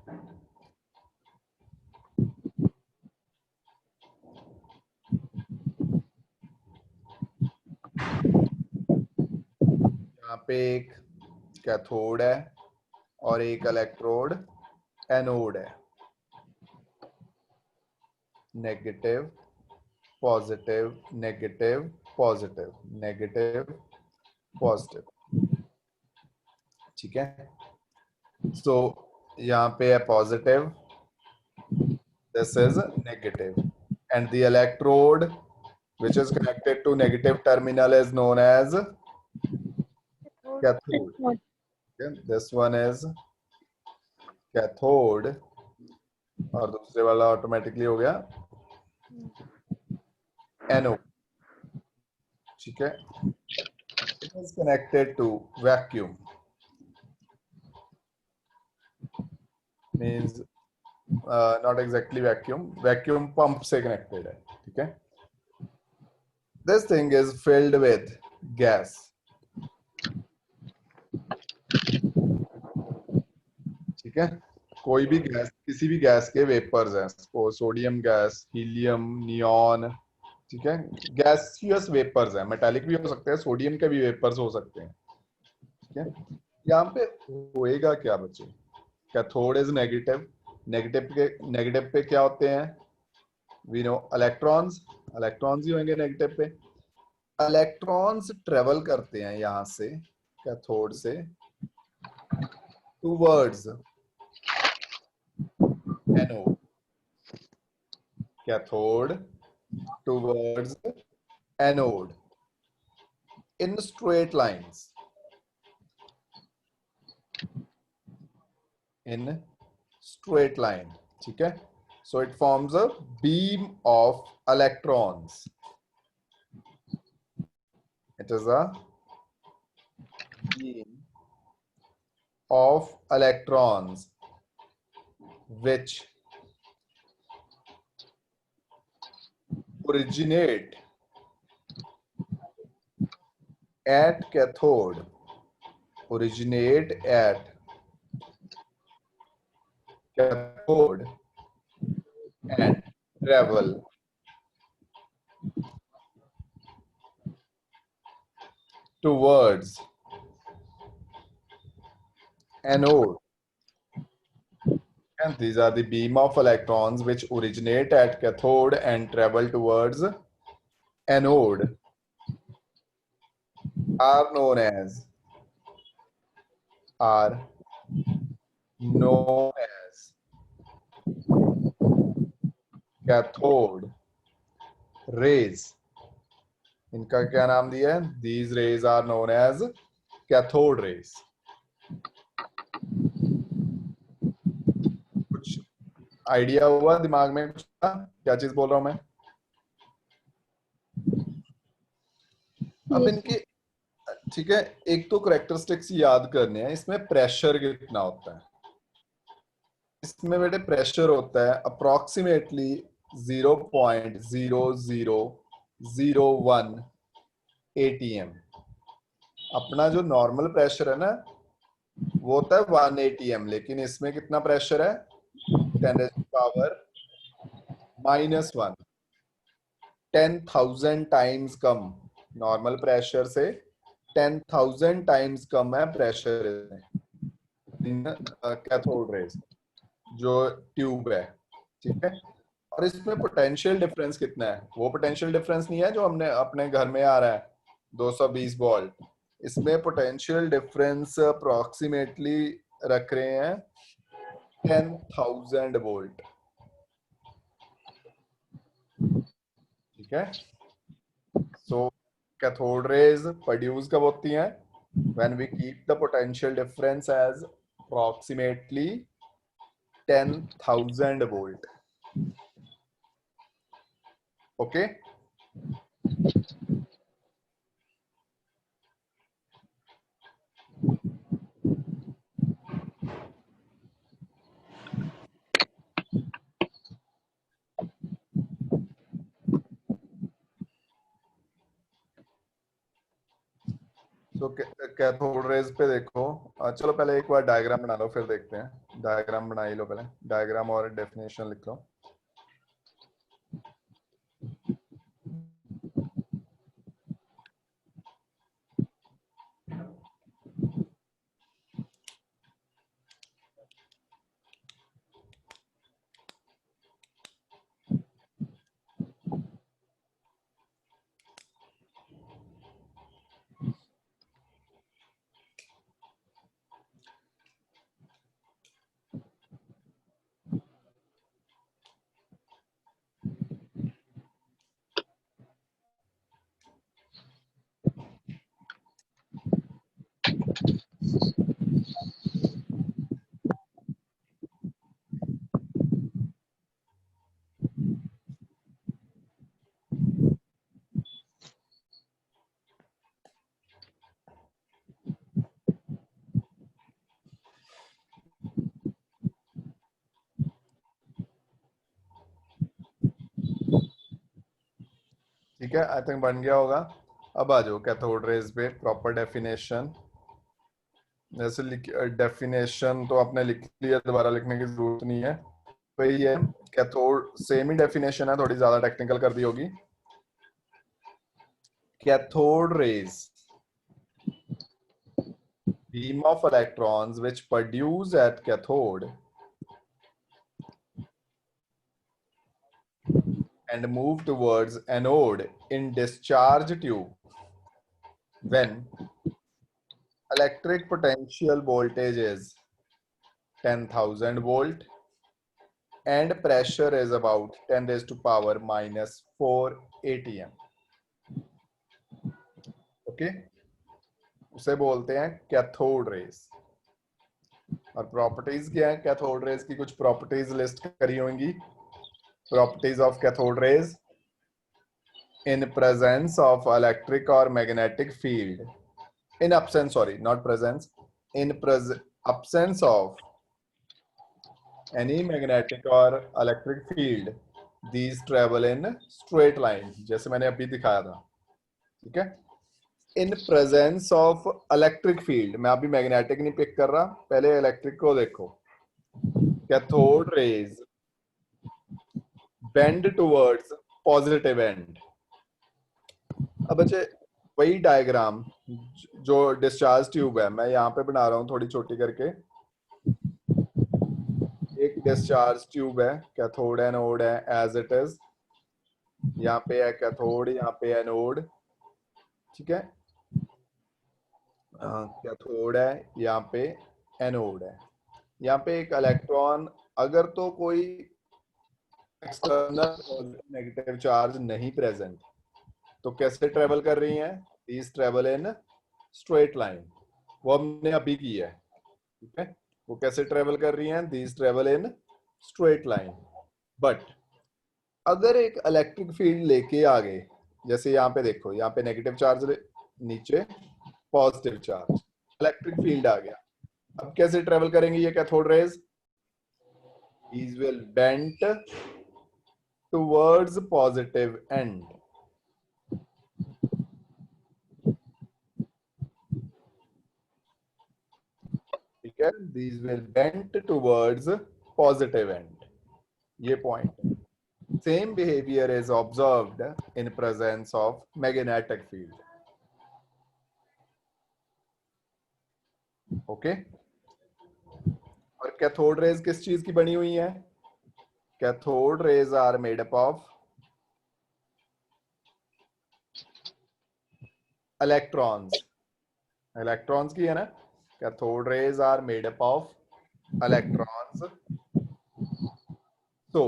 A: यहाँ पे एक कैथोड है और एक इलेक्ट्रोड एनोड है। Negative positive, negative positive, negative positive. ठीक है, सो यहाँ पे है positive, this is negative, and the electrode which is connected to negative terminal is known as cathode. Okay? This one is cathode और दूसरे वाला ऑटोमेटिकली हो गया एनोड। ठीक है, it is connected to vacuum, means not exactly vacuum pump से connected है। ठीक है, this thing is filled with gas। ठीक है, कोई भी गैस, किसी भी गैस के वेपर्स हैं, सोडियम गैस, हीलियम, नियॉन। ठीक है, गैसियस वेपर्स हैं, मेटालिक भी हो सकते हैं, सोडियम के भी वेपर्स हो सकते हैं। ठीक है, यहाँ पे होएगा क्या बच्चे? कैथोड इज नेगेटिव, नेगेटिव पे क्या होते हैं? वी नो इलेक्ट्रॉन्स, इलेक्ट्रॉन्स ही होंगे नेगेटिव पे। इलेक्ट्रॉन्स ट्रेवल करते हैं यहाँ से कैथोड से towards anode, cathode towards anode in straight lines, in straight line। ठीक है, so it forms a beam of electrons, it is a beam of electrons which originate at cathode, originate at cathode and travel towards anode, and these are the beam of electrons which originate at cathode and travel towards anode are known as cathode rays। इनका क्या नाम दिया है? These rays are known as cathode rays। कुछ idea हुआ दिमाग में? कुछ क्या चीज बोल रहा हूं मैं? अब इनके, ठीक है, एक तो करेक्टरिस्टिक्स याद करने हैं। इसमें प्रेशर कितना होता है? इसमें बेटे प्रेशर होता है अप्रोक्सीमेटली 0.0001 atm। अपना जो नॉर्मल प्रेशर है ना वो होता है 1 atm, लेकिन इसमें कितना प्रेशर है? 10⁻⁻1, 10,000 टाइम्स कम। नॉर्मल प्रेशर से 10,000 टाइम्स कम है प्रेशर इन कैथोड रेज जो ट्यूब है। ठीक है, और इसमें पोटेंशियल डिफरेंस कितना है? वो पोटेंशियल डिफरेंस नहीं है जो हमने अपने घर में आ रहा है 220 वोल्ट। इसमें पोटेंशियल डिफरेंस अप्रोक्सीमेटली रख रहे हैं 10,000 वोल्ट। ठीक है, सो कैथोड रेज प्रोड्यूस कब होती हैं? when we keep the potential difference as approximately 10,000 volt. Okay. तो कैथोड रेज पे देखो, चलो पहले एक बार डायग्राम बना लो फिर देखते हैं। डायग्राम बना ही लो पहले, डायग्राम और डेफिनेशन लिख लो। ठीक है, आई थिंक बन गया होगा। अब आ जाओ कैथोड रेज पे प्रॉपर डेफिनेशन। जैसे डेफिनेशन तो आपने लिख लिया, दोबारा लिखने की जरूरत नहीं है। वही है, कैथोड सेम ही डेफिनेशन है, थोड़ी ज्यादा टेक्निकल कर दी होगी। Cathode rays, beam of electrons which produce at cathode and move towards anode in discharge tube when electric potential voltage is 10,000 volt and pressure is about 10 raised to power minus 4 atm. Okay, उसे बोलते हैं cathode rays. और properties क्या है cathode raise की? कुछ properties list करी होंगी। Properties of cathode raise: in presence of electric or magnetic field, in absence, sorry, not presence, in absence of any magnetic or electric field, these travel in straight line, जैसे मैंने अभी दिखाया था। ठीक है, in presence of electric field, मैं अभी magnetic नहीं पिक कर रहा, पहले इलेक्ट्रिक को देखो। Cathode rays bend towards positive end। अब बच्चे वही डायग्राम जो डिस्चार्ज ट्यूब है, मैं यहाँ पे बना रहा हूँ थोड़ी छोटी करके। एक डिस्चार्ज ट्यूब है, कैथोड एनोड है एज इट इज। यहाँ पे है कैथोड, यहाँ पे एनोड। ठीक है, कैथोड है, यहाँ पे एनोड है। यहाँ पे एक इलेक्ट्रॉन, अगर तो कोई एक्सटर्नल नेगेटिव चार्ज नहीं प्रेजेंट, तो कैसे ट्रेवल कर रही हैं? These travel in straight line. वो हमने अभी की है। ठीक है, वो कैसे ट्रेवल कर रही हैं? These travel in straight line. But अगर एक इलेक्ट्रिक फील्ड लेके आ गए, जैसे यहाँ पे देखो, यहाँ पे नेगेटिव चार्ज, नीचे पॉजिटिव चार्ज, इलेक्ट्रिक फील्ड आ गया। अब कैसे ट्रेवल करेंगे ये cathode rays? these will bend towards positive end। ठीक है, these will bend towards positive end। ये point. Same behavior is observed in presence of magnetic field। Okay, और कैथोड रेज किस चीज की बनी हुई है? Cathode rays are made up of electrons. Electrons की है ना? Cathode rays are made up of electrons. So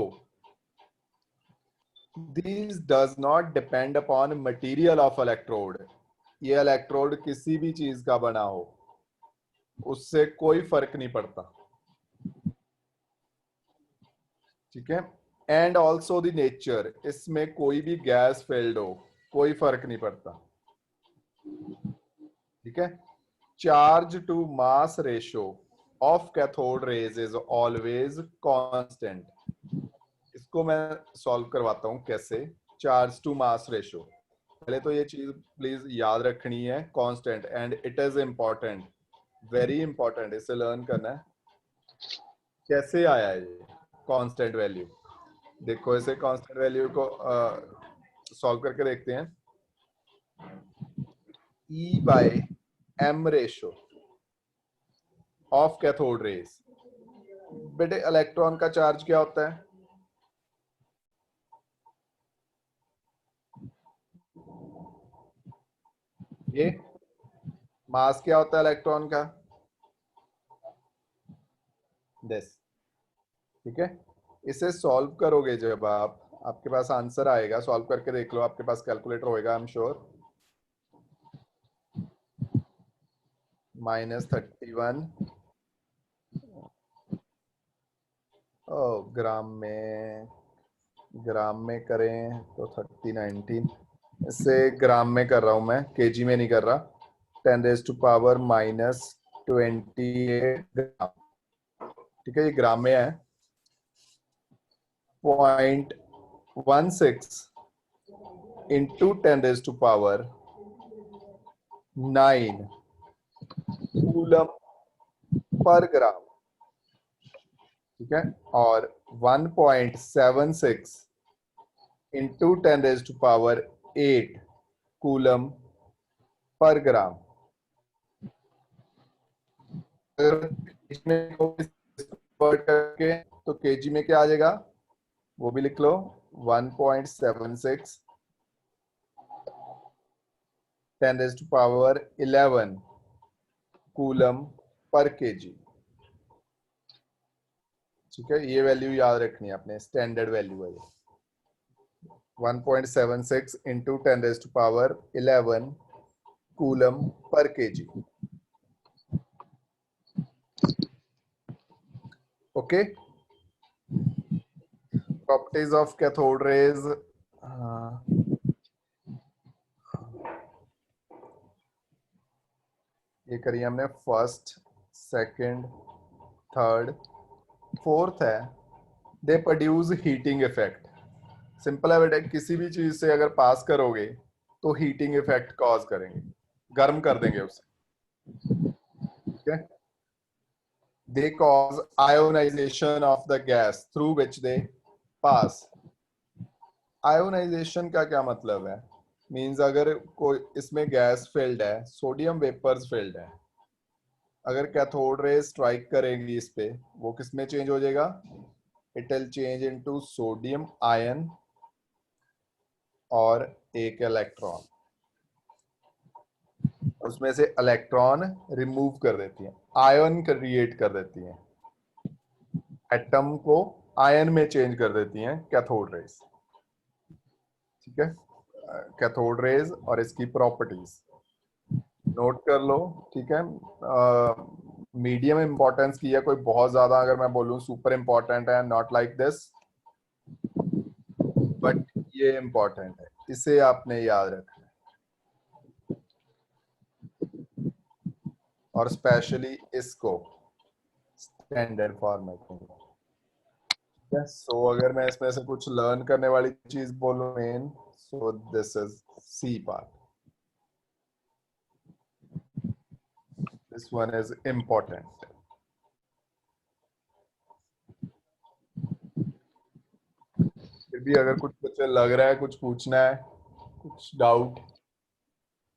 A: these does not depend upon material of electrode। ये इलेक्ट्रोड किसी भी चीज का बना हो, उससे कोई फर्क नहीं पड़ता, ठीक है। एंड ऑल्सो द नेचर, इसमें कोई भी गैस फेल्ड हो, कोई फर्क नहीं पड़ता, ठीक है। Charge to mass ratio of cathode rays is always constant. इसको मैं सॉल्व करवाता हूं कैसे। चार्ज टू मास रेशो, पहले तो ये चीज प्लीज याद रखनी है, constant, and it is important, very important, इसे लर्न करना है। कैसे आया ये कांस्टेंट वैल्यू? देखो इसे कांस्टेंट वैल्यू को सॉल्व करके देखते हैं। E by m ratio of cathode raise. बेटे इलेक्ट्रॉन का चार्ज क्या होता है? ये मास क्या होता है इलेक्ट्रॉन का? दिस, ठीक है। इसे सॉल्व करोगे जब आप, आपके पास आंसर आएगा, सॉल्व करके देख लो, आपके पास कैलकुलेटर होएगा आई एम श्योर। -31 ग्राम में करें तो 3019, इससे ग्राम में कर रहा हूं मैं, केजी में नहीं कर रहा। 10⁻⁻28 ग्राम, ठीक है, ये ग्राम में है। 0.16 इंटू 10⁻9 कूलम पर ग्राम, ठीक है। और 1.76 इंटू 10⁻8 कूलम पर ग्राम। कन्वर्ट करके तो केजी में क्या आ जाएगा वो भी लिख लो, 1.76 10⁻11 कूलम पर केजी, ठीक है। ये वैल्यू याद रखनी है अपने, स्टैंडर्ड वैल्यू है ये। 1.76 into 10⁻11 coulomb per KG, okay. Properties of cathode raise, ये करिए हमने, फर्स्ट, सेकंड, थर्ड, फोर्थ है। They produce heating effect. Simple है बेटा, किसी भी चीज से अगर पास करोगे तो हीटिंग इफेक्ट कॉज करेंगे, गर्म कर देंगे उसे, ठीक है। They cause ionization of the gas through which they pass. Ionization का क्या मतलब है? मींस अगर कोई इसमें गैस फिल्ड है, सोडियम वेपर्स फिल्ड है, अगर कैथोड रे स्ट्राइक करेगी इस पे, वो किस में चेंज हो जाएगा? It will change into sodium ion और एक इलेक्ट्रॉन, उसमें से इलेक्ट्रॉन रिमूव कर देती है, आयन क्रिएट कर देती है, एटम को आयन में चेंज कर देती हैं कैथोड रेज, ठीक है। कैथोड रेज और इसकी प्रॉपर्टीज नोट कर लो, ठीक है। मीडियम इंपॉर्टेंस की है, कोई बहुत ज्यादा अगर मैं बोलूं सुपर इंपॉर्टेंट है, नॉट लाइक दिस, बट ये इंपॉर्टेंट है, इसे आपने याद रखना है, और स्पेशली इसको स्टैंडर्ड फॉर्मेट में। सो अगर मैं इसमें से कुछ लर्न करने वाली चीज बोलूं main, so this is C part, this one is important. फिर भी अगर कुछ कुछ लग रहा है, कुछ पूछना है, कुछ डाउट,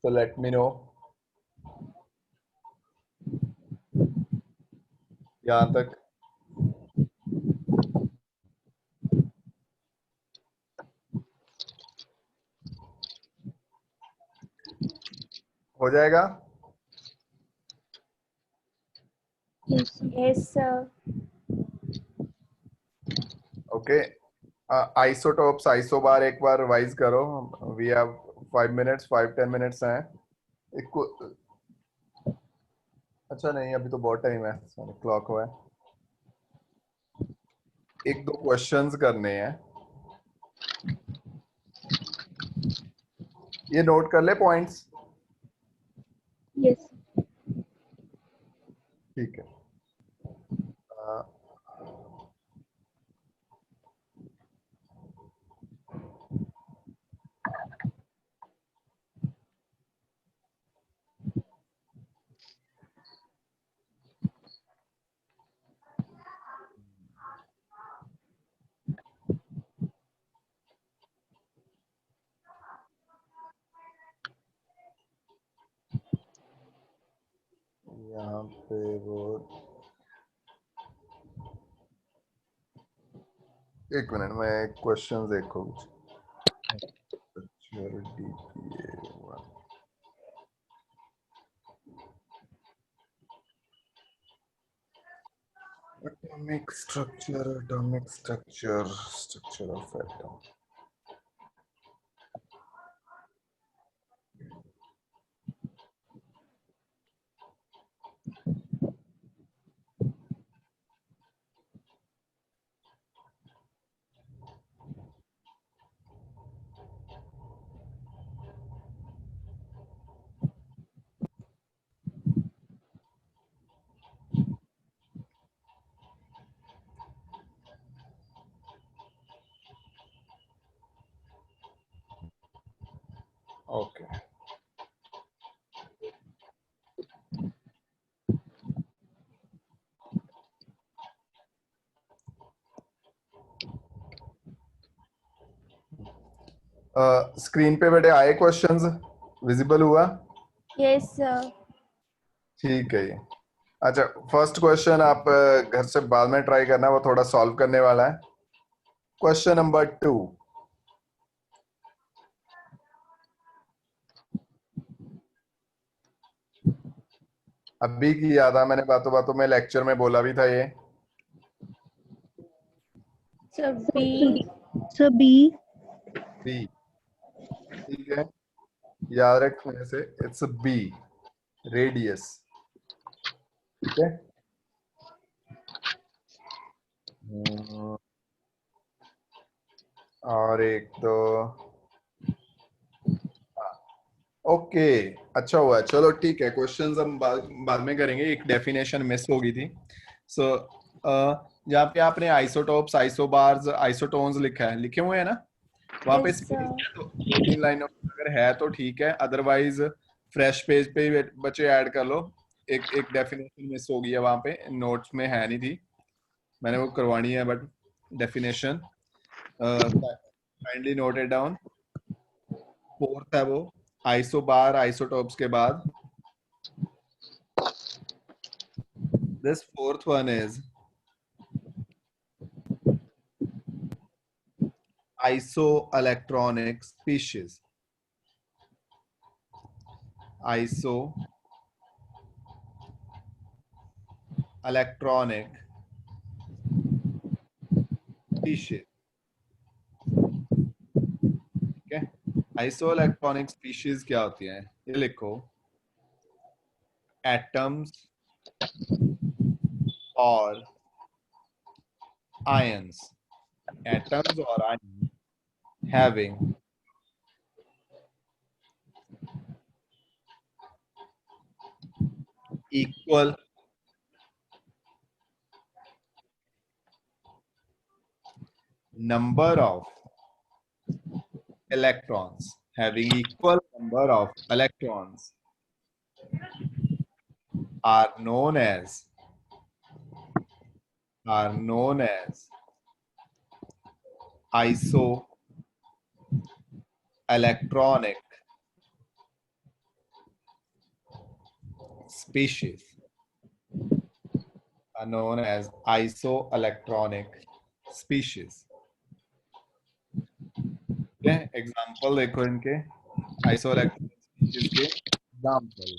A: तो लेट मी नो। यहां तक हो जाएगा?
B: Yes, sir.
A: Okay. Isotopes, isobar एक बार रिवाइज करो, वी हैव 5 मिनट्स, 5-10 मिनट्स हैं। एक अच्छा नहीं, अभी तो बहुत टाइम है, सॉरी क्लॉक हुआ है। एक दो क्वेश्चंस करने हैं, ये नोट कर ले पॉइंट्स।
B: Yes.
A: ठीक है। अ, यहाँ पे वो, एक मिनट में क्वेश्चन देखो कुछ। DPA1, atomic structure of atom. Okay. Screen पे बेटे आए क्वेश्चंस, विजिबल हुआ?
B: Yes, sir.
A: ठीक है ये। अच्छा, फर्स्ट क्वेश्चन आप घर से बाद में ट्राई करना, वो थोड़ा सॉल्व करने वाला है। क्वेश्चन नंबर 2, अभी की याद आ, मैंने बातों बातों में लेक्चर में बोला भी था ये।
B: Sir,
C: Sir,
B: B.
C: Sir B.
A: B, ठीक है, याद रखने से इट्स बी, रेडियस। ठीक है। और एक तो ओके, अच्छा हुआ, चलो ठीक है, क्वेश्चंस हम बाद में करेंगे। एक डेफिनेशन मिस हो गई थी। सो यहाँ पे आपने आइसोटोप्स, आइसोबार्स, आइसोटोन्स लिखा है, लिखे हुए हैं ना वहां पे?
B: Yes,
A: space
B: sir.
A: है तो 2-3 लाइनों में अगर है तो ठीक है, अदरवाइज फ्रेश पेज पे ही बच्चे ऐड कर लो। एक एक डेफिनेशन मिस हो गई है वहां पे, नोट्स में है नहीं थी, मैंने वो करवानी है, but definition kindly note it down. Fourth है वो, आइसोबार आइसोटोप्स के बाद this fourth one is isoelectronic species. Isoelectronic species. ठीक है, आइसोइलेक्ट्रॉनिक स्पीशीज क्या होती है, ये लिखो, एटम्स और आयंस, एटम्स और ions having equal number of electrons, having equal number of electrons are known as isoelectronic species, are known as isoelectronic species. Example देखो इनके, आइसोइलेक्ट्रॉनिक स्पीशीज के एग्जाम्पल।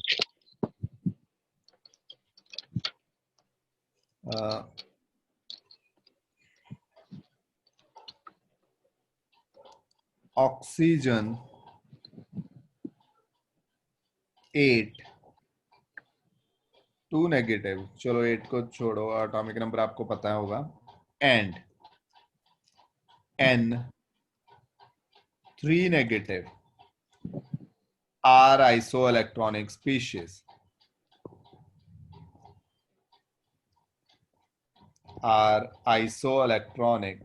A: ऑक्सीजन 8 2 नेगेटिव, चलो 8 को छोड़ो, एटॉमिक नंबर आपको पता होगा, and n 3 negative are isoelectronic species. Are isoelectronic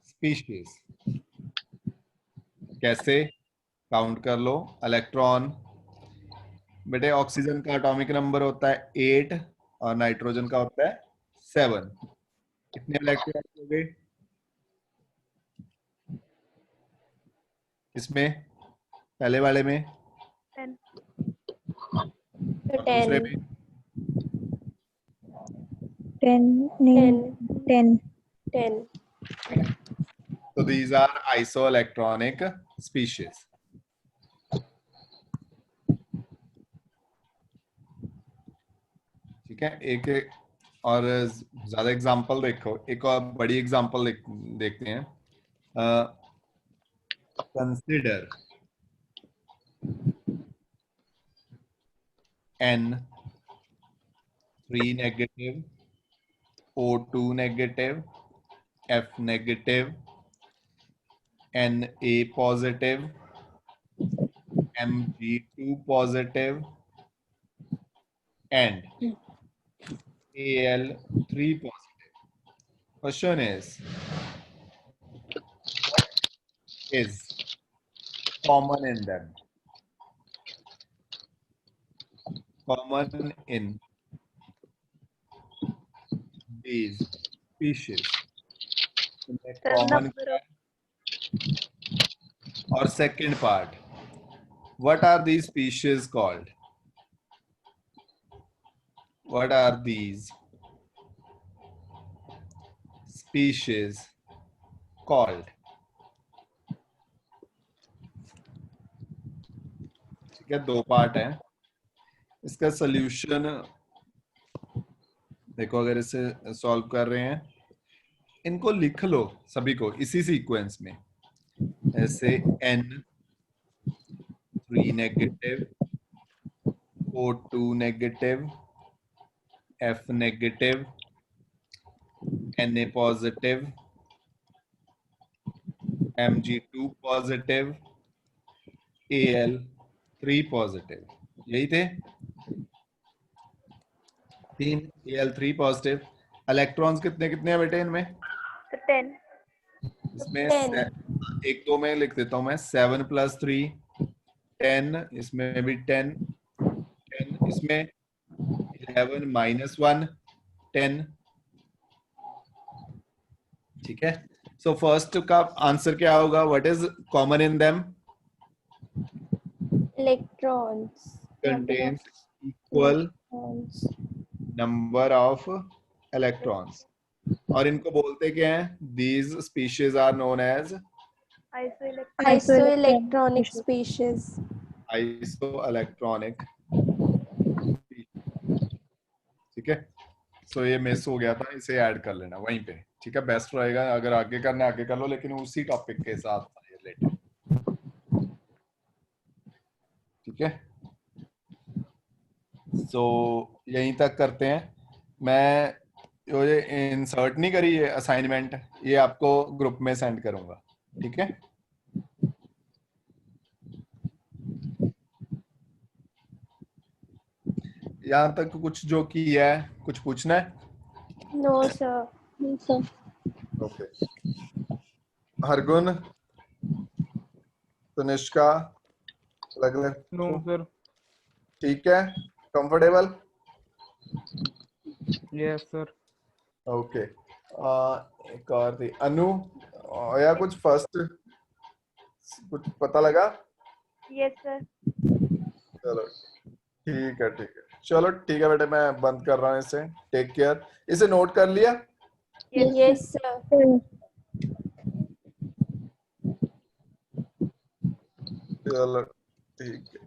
A: species. कैसे? काउंट कर लो। इलेक्ट्रॉन, बेटे ऑक्सीजन का एटॉमिक नंबर होता है 8 और नाइट्रोजन का होता है 7। कितने इलेक्ट्रॉन हो गए इसमें? पहले वाले में,
C: 10
A: और दूसरे
B: 10
A: में
C: 10 नहीं 10
B: 10
A: तो these are isoelectronic species. ठीक है, एक एक और ज्यादा एग्जांपल देखो, एक और बड़ी एग्जांपल देखते हैं। Consider N3 negative, O2 negative, F negative, Na positive, Mg2 positive and Al3 positive. Question is, what is common in them? Common in these species. इनमें common क्या है? और second part, what are these species called? What are these species called? ठीक है, दो part है इसका। Solution देखो, अगर इसे सॉल्व कर रहे हैं, इनको लिख लो सभी को इसी सीक्वेंस में, ऐसे N3 negative, O2 negative, F negative, Na positive, Mg2 positive, Al3 positive. यही थे तीन, Al3 पॉजिटिव। इलेक्ट्रॉन्स कितने कितने हैं बेटे इनमें?
C: 10
A: इसमें
B: 10
A: एक दो में लिख देता हूं मैं, 7 + 3 10, इसमें भी 10 10, इसमें 11 - 1 10। ठीक है, सो फर्स्ट का आंसर क्या होगा? What is common in them?
B: electrons
A: contains equal
B: electrons
A: number of electrons. और इनको बोलते क्या हैं? These species are known as
B: isoelectronic species
A: isoelectronic. ठीक है, सो ये मिस हो गया था, इसे ऐड कर लेना वहीं पे। ठीक है, बेस्ट रहेगा। अगर आगे करना है आगे कर लो, लेकिन उसी टॉपिक के साथ रिलेटेड। ठीक है, सो यहीं तक करते हैं। मैं ये इंसर्ट नहीं करी ये असाइनमेंट, ये आपको ग्रुप में सेंड करूंगा। ठीक है, यहाँ तक कुछ जो किया है, कुछ पूछना है?
B: no sir
A: okay, Hargun, Tanishka, अलग
D: नो सर।
A: ठीक है, कंफर्टेबल?
D: Yes sir.
A: ओके, एक और थी अनु, या कुछ फर्स्ट कुछ पता लगा?
C: Yes sir.
A: चलो ठीक है, ठीक है, चलो ठीक है बेटे, मैं बंद कर रहा हूँ इसे। Take care. इसे नोट कर लिया?
B: yes sir
A: चलो ठीक है।